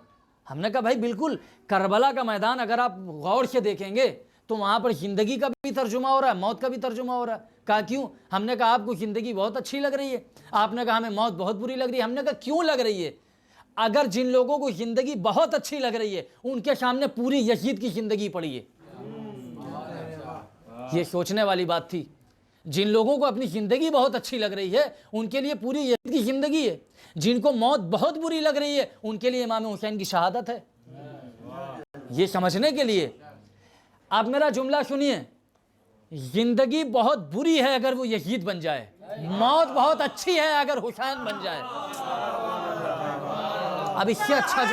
Speaker 1: ہم نے کہا بھائی بالکل، کربلا کا میدان اگر آپ غور سے دیکھیں گے تو وہاں پر زندگی کا بھی ترجمہ ہو رہا ہے، موت کا بھی ترجمہ ہو رہا ہے۔ کہا کیوں؟ ہم نے کہا آپ کو زندگی بہت اچھی لگ رہی ہے، آپ نے کہا ہمیں موت بہت بری لگ رہی ہے۔ ہم نے کہا کیوں لگ رہی ہے؟ اگر جن لوگوں کو زندگی بہت اچھی لگ رہی ہے ان کے سامنے پوری یزید کی زندگی پڑی ہے۔ یہ سوچنے والی بات تھی۔ جن لوگوں کو اپنی زندگی بہت اچھی لگ رہی ہے ان کے لیے پوری یزید کی زندگی ہے، جن کو موت بہت بری لگ رہی ہے ان کے لیے امام حسین کی شہادت ہے۔ یہ سمجھنے کے لیے اب میرا جملہ سنیے، زندگی بہت بری ہے اگر وہ یزید بن جائے، موت بہت اچھی ہے اگر حسین بن جائے۔ اب اس سے اچھا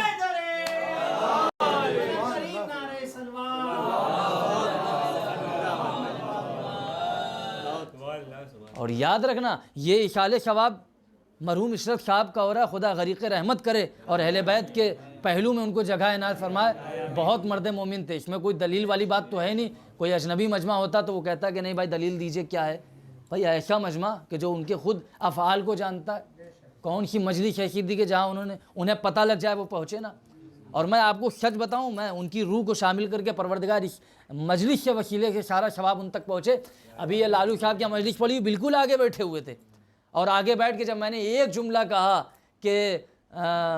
Speaker 1: اور یاد رکھنا یہ اشارے ثواب مرحوم اشرف صاحب کا ہو رہا ہے، خدا غریق رحمت کرے اور اہل بیت کے پہلو میں ان کو جگہ عنایت فرمائے۔ بہت مرد مومن تھے، اس میں کوئی دلیل والی بات تو ہے نہیں۔ کوئی اجنبی مجمع ہوتا تو وہ کہتا کہ نہیں بھائی دلیل دیجئے کیا ہے۔ بھائی ایسا مجمع کہ جو ان کے خود افعال کو جانتا ہے، کون سی مجلس ایسی تھی کہ جہاں انہیں پتہ لگ جائے وہ پہنچے نا۔ اور میں آپ کو سچ بتاؤں، میں ان کی روح کو شامل کر کے پروردگار اس مجلس کے وسیلے سے سارا ثواب ان تک پہنچے۔ ابھی یہ لالو صاحب کی مجلس پڑھی بالکل آگے بیٹھے ہوئے تھے، اور آگے بیٹھ کے جب میں نے ایک جملہ کہا کہ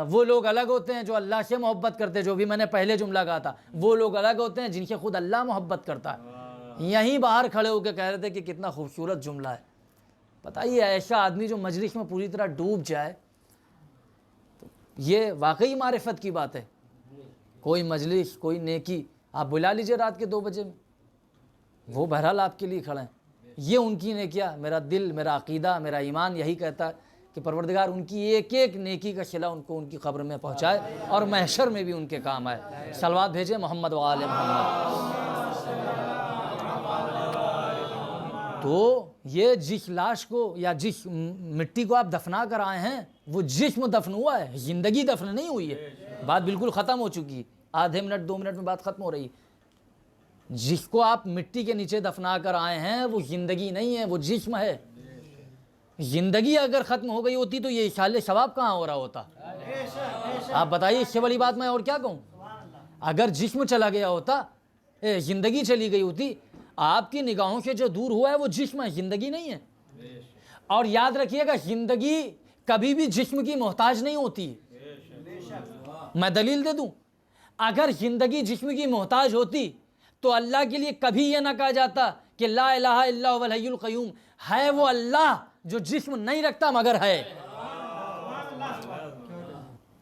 Speaker 1: وہ لوگ الگ ہوتے ہیں جو اللہ سے محبت کرتے ہیں، جو بھی میں نے پہلے جملہ کہا تھا، وہ لوگ الگ ہوتے ہیں جن سے خود اللہ محبت کرتا ہے، یہیں باہر کھڑے ہو کے کہہ رہے تھے کہ کتنا خوبصورت جملہ ہے۔ بتائیے ایسا آدمی جو مجلس میں پوری طرح ڈوب جائے، تو یہ واقعی معرفت کی بات ہے۔ کوئی مجلس، کوئی نیکی آپ بلا لیجئے رات کے 2 بجے میں، وہ بہرحال آپ کے لیے کھڑے ہیں، یہ ان کی نیکیاں۔ میرا دل، میرا عقیدہ، میرا ایمان یہی کہتا ہے کہ پروردگار ان کی ایک ایک نیکی کا صلہ ان کو ان کی قبر میں پہنچائے اور محشر میں بھی ان کے کام آئے۔ صلوات بھیجے محمد و آل محمد۔ تو یہ جس لاش کو یا جس مٹی کو آپ دفنا کر آئے ہیں، وہ جسم دفن ہوا ہے، زندگی دفن نہیں ہوئی ہے۔ بات بالکل ختم ہو چکی ہے، آدھے منٹ 2 منٹ میں بات ختم ہو رہی ہے۔ جس کو آپ مٹی کے نیچے دفنا کر آئے ہیں وہ زندگی نہیں ہے، وہ جسم ہے۔ زندگی اگر ختم ہو گئی ہوتی تو یہ اشارے ثواب کہاں ہو رہا ہوتا؟ آپ بتائیے، اس سے بڑی بات میں اور کیا کہوں؟ اگر جسم چلا گیا ہوتا، زندگی چلی گئی ہوتی، آپ کی نگاہوں سے جو دور ہوا ہے وہ جسم ہے، زندگی نہیں ہے۔ اور یاد رکھیے گا، زندگی کبھی بھی جسم کی محتاج نہیں ہوتی۔ میں دلیل دے دوں، اگر زندگی جسم کی محتاج ہوتی تو اللہ کے لیے کبھی یہ نہ کہا جاتا کہ لا الہ الا هو الحی القیوم، ہے وہ اللہ جو جسم نہیں رکھتا مگر ہے۔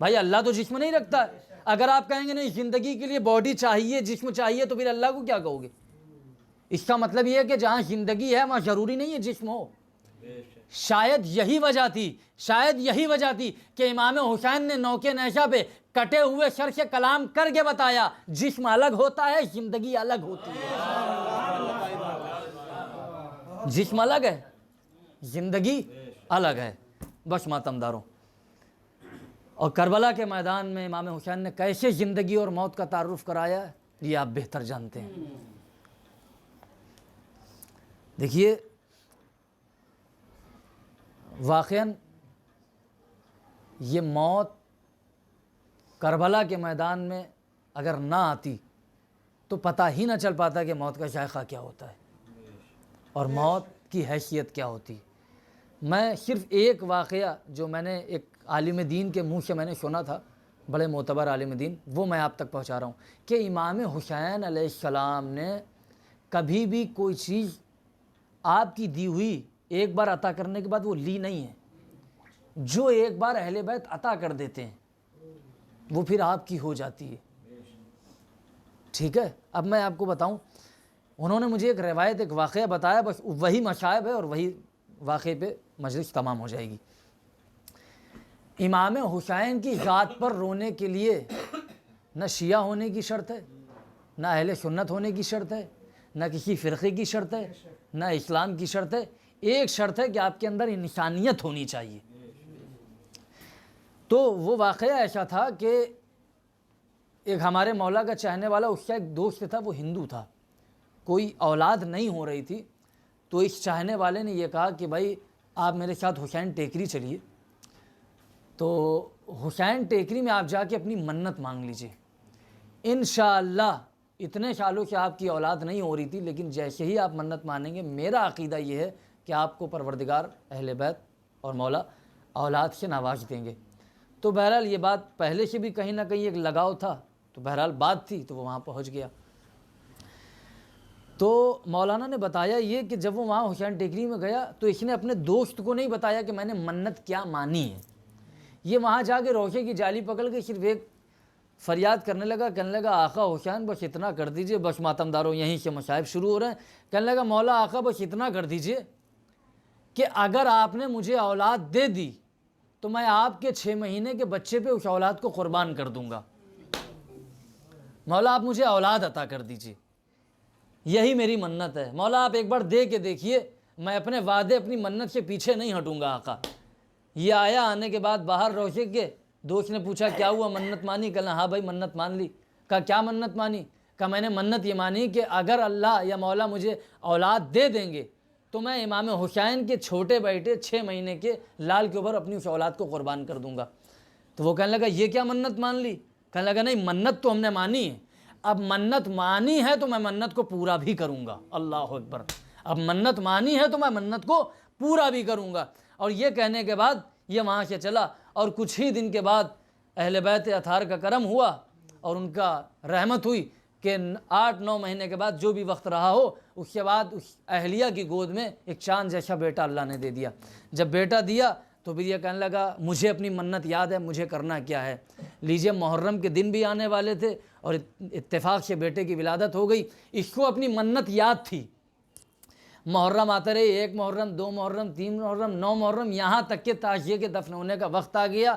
Speaker 1: بھائی اللہ تو جسم نہیں رکھتا ہے۔ اگر آپ کہیں گے نہیں زندگی کے لیے باڈی چاہیے، جسم چاہیے، تو پھر اللہ کو کیا کہو گے؟ اس کا مطلب یہ ہے کہ جہاں زندگی ہے وہاں ضروری نہیں ہے جسم ہو۔ شاید یہی وجہ تھی کہ امام حسین نے نوکے نیشہ پہ کٹے ہوئے سر سے کلام کر کے بتایا، جسم الگ ہوتا ہے، زندگی الگ ہوتی ہے۔ جسم الگ ہے، زندگی الگ ہے۔ بس ماتم داروں، اور کربلا کے میدان میں امام حسین نے کیسے زندگی اور موت کا تعارف کرایا ہے، یہ آپ بہتر جانتے ہیں۔ دیکھیے، واقعاً یہ موت کربلا کے میدان میں اگر نہ آتی تو پتہ ہی نہ چل پاتا کہ موت کا ذائقہ کیا ہوتا ہے اور موت کی حیثیت کیا ہوتی۔ میں صرف ایک واقعہ جو میں نے ایک عالم دین کے منہ سے میں نے سنا تھا، بڑے معتبر عالم دین، وہ میں آپ تک پہنچا رہا ہوں کہ امام حسین علیہ السلام نے کبھی بھی کوئی چیز آپ کی دی ہوئی ایک بار عطا کرنے کے بعد وہ لی نہیں ہے۔ جو ایک بار اہل بیت عطا کر دیتے ہیں وہ پھر آپ کی ہو جاتی ہے۔ ٹھیک ہے، اب میں آپ کو بتاؤں، انہوں نے مجھے ایک روایت، ایک واقعہ بتایا، بس وہی مصائب ہے اور وہی واقعے پہ مجلس تمام ہو جائے گی۔ امام حسین کی ذات پر رونے کے لیے نہ شیعہ ہونے کی شرط ہے، نہ اہل سنت ہونے کی شرط ہے، نہ کسی فرقے کی شرط ہے، نہ اسلام کی شرط ہے۔ ایک شرط ہے کہ آپ کے اندر انسانیت ہونی چاہیے۔ تو وہ واقعہ ایسا تھا کہ ایک ہمارے مولا کا چاہنے والا، اس کا ایک دوست تھا، وہ ہندو تھا، کوئی اولاد نہیں ہو رہی تھی، تو اس چاہنے والے نے یہ کہا کہ بھائی آپ میرے ساتھ حسین ٹیکری چلیے۔ تو حسین ٹیکری میں آپ جا کے اپنی منت مانگ لیجئے، انشاءاللہ اتنے سالوں سے آپ کی اولاد نہیں ہو رہی تھی، لیکن جیسے ہی آپ منت مانیں گے، میرا عقیدہ یہ ہے کہ آپ کو پروردگار اہل بیت اور مولا اولاد سے نواز دیں گے۔ تو بہرحال یہ بات پہلے سے بھی کہیں نہ کہیں ایک لگاؤ تھا، تو بہرحال بات تھی تو وہ وہاں پہنچ گیا۔ تو مولانا نے بتایا یہ کہ جب وہ وہاں حسین ٹیکری میں گیا تو اس نے اپنے دوست کو نہیں بتایا کہ میں نے منت کیا مانی ہے۔ یہ وہاں جا کے روشے کی جالی پکڑ کے صرف ایک فریاد کرنے لگا، کہنے لگا آقا حسین بس اتنا کر دیجئے، بس ماتم داروں یہیں سے مصائب شروع ہو رہے ہیں۔ کہنے لگا مولا آقا بس اتنا کر دیجئے کہ اگر آپ نے مجھے اولاد دے دی تو میں آپ کے 6 مہینے کے بچے پہ اس اولاد کو قربان کر دوں گا۔ مولا آپ مجھے اولاد عطا کر دیجئے، یہی میری منت ہے۔ مولا آپ ایک بار دے کے دیکھیے، میں اپنے وعدے، اپنی منت سے پیچھے نہیں ہٹوں گا آقا۔ یہ آیا، آنے کے بعد باہر روشے کے دوست نے پوچھا کیا ہوا، منت مانی؟ کہا ہاں بھائی منت مان لی۔ کہا کیا منت مانی؟ کہا میں نے منت یہ مانی کہ اگر اللہ یا مولا مجھے اولاد دے دیں گے تو میں امام حسین کے چھوٹے بیٹے 6 مہینے کے لال کے اوپر اپنی اس اولاد کو قربان کر دوں گا۔ تو وہ کہنے لگا یہ کیا منت مان لی؟ کہنے لگا نہیں منت تو ہم نے مانی ہے، اب منت مانی ہے تو میں منت کو پورا بھی کروں گا۔ اللہ اکبر، اب منت مانی ہے تو میں منت کو پورا بھی کروں گا۔ اور یہ کہنے کے بعد یہ وہاں سے چلا، اور کچھ ہی دن کے بعد اہل بیت اطہار کا کرم ہوا اور ان کا رحمت ہوئی کہ 8-9 مہینے کے بعد جو بھی وقت رہا ہو، اس کے بعد اس اہلیہ کی گود میں ایک چاند جیسا بیٹا اللہ نے دے دیا۔ جب بیٹا دیا تو پھر یہ کہنے لگا مجھے اپنی منت یاد ہے، مجھے کرنا کیا ہے۔ لیجئے محرم کے دن بھی آنے والے تھے اور اتفاق سے بیٹے کی ولادت ہو گئی۔ اس کو اپنی منت یاد تھی۔ محرم آتے رہے، 1 محرم، 2 محرم، 3 محرم، 9 محرم، یہاں تک کہ تاشیے کے دفن ہونے کا وقت آ گیا۔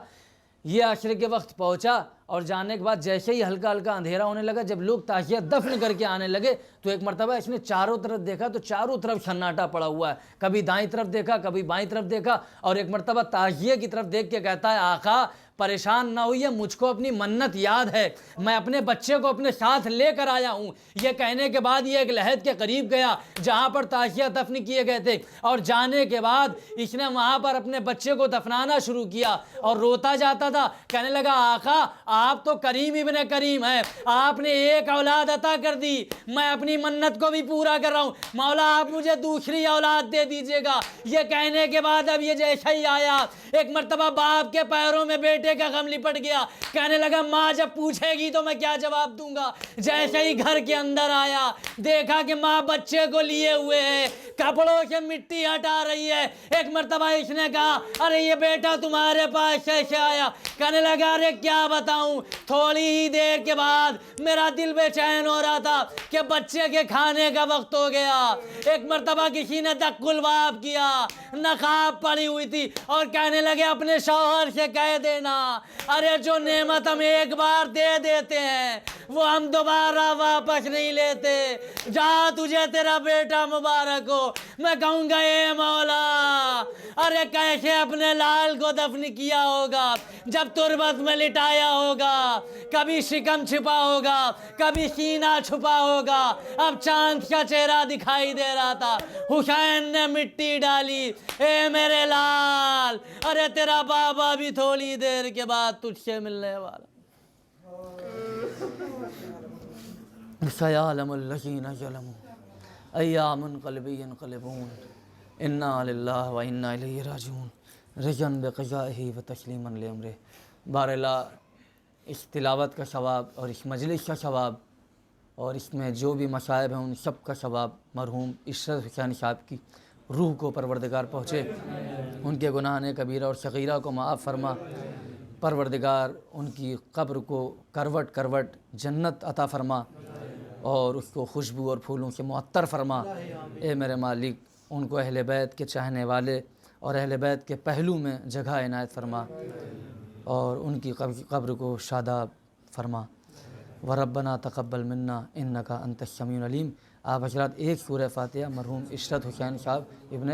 Speaker 1: یہ عشرے کے وقت پہنچا اور جانے کے بعد جیسے ہی ہلکا ہلکا اندھیرا ہونے لگا، جب لوگ تاشیہ دفن کر کے آنے لگے تو ایک مرتبہ اس نے چاروں طرف دیکھا تو چاروں طرف سناٹا پڑا ہوا ہے۔ کبھی دائیں طرف دیکھا، کبھی بائیں طرف دیکھا، اور ایک مرتبہ تاشیے کی طرف دیکھ کے کہتا ہے آقا پریشان نہ ہوئیے، مجھ کو اپنی منت یاد ہے، میں اپنے بچے کو اپنے ساتھ لے کر آیا ہوں۔ یہ کہنے کے بعد یہ ایک لحد کے قریب گیا جہاں پر تاشیہ دفن کیے گئے تھے، اور جانے کے بعد اس نے وہاں پر اپنے بچے کو دفنانا شروع کیا اور روتا جاتا تھا۔ کہنے لگا آقا آپ تو کریم ابن کریم ہیں، آپ نے ایک اولاد عطا کر دی، میں اپنی منت کو بھی پورا کر رہا ہوں، مولا آپ مجھے دوسری اولاد دے دیجیے گا۔ یہ کہنے کے بعد اب یہ جیسا ہی آیا، ایک مرتبہ باپ کے پیروں میں بیٹے کا غم لپٹ گیا۔ کہنے لگا ماں جب پوچھے گی تو میں کیا جواب دوں گا۔ جیسے ہی گھر کے اندر آیا دیکھا کہ ماں بچے کو لیے ہوئے ہے، کپڑوں سے مٹی ہٹا رہی ہے۔ ایک مرتبہ اس نے کہا ارے یہ بیٹا تمہارے پاس کیسے آیا؟ کہنے لگا ارے کیا بتاؤں، تھوڑی ہی دیر کے بعد میرا دل بے چین ہو رہا تھا کہ بچے کے کھانے کا وقت ہو گیا۔ ایک مرتبہ کسی نے دق الباب کیا، نقاب پڑی ہوئی تھی، اور کہنے لگے اپنے شوہر سے کہہ دینا ارے جو نعمت ہم ایک بار دے دیتے ہیں وہ ہم دوبارہ واپس نہیں لیتے، جا تجھے تیرا بیٹا مبارک ہو۔ میں کہوں گا اے مولا ارے کیسے اپنے لال کو دفن کیا ہوگا، جب تربت میں لٹایا ہوگا، کبھی شکم چھپا ہوگا، کبھی سینہ چھپا ہوگا، اب چاند کا چہرہ دکھائی دے رہا تھا۔ حسین نے مٹی ڈالی، اے میرے لال ارے تیرا بابا بھی تھوڑی دیر کے بعد تجھ سے ملنے والا۔ سَيَعْلَمُ الَّذِينَ ظَلَمُوا أَيَّ مُنقَلِبٍ يَنقَلِبُونَ إِنَّا لِلَّهِ وَإِنَّا إِلَيْهِ رَاجِعُونَ رِضًا بِقَضَائِهِ وَتَسْلِيمًا لِأَمْرِهِ۔ بہرحال اس تلاوت کا ثواب اور اس مجلس کا ثواب اور اس میں جو بھی مصائب ہیں ان سب کا ثواب مرحوم عشرت حسین صاحب کی روح کو پروردگار پہنچے، ان کے گناہ کبیرہ اور صغیرہ کو معاف فرما، پروردگار ان کی قبر کو کروٹ کروٹ جنت عطا فرما اور اس کو خوشبو اور پھولوں سے معطر فرما۔ اے میرے مالک ان کو اہل بیت کے چاہنے والے اور اہل بیت کے پہلو میں جگہ عنایت فرما اور ان کی قبر کو شاداب فرما۔ وربنا تقبل منا انکا انت السمیع العلیم۔ آپ حضرات ایک سورہ فاتحہ مرحوم عشرت حسین صاحب ابن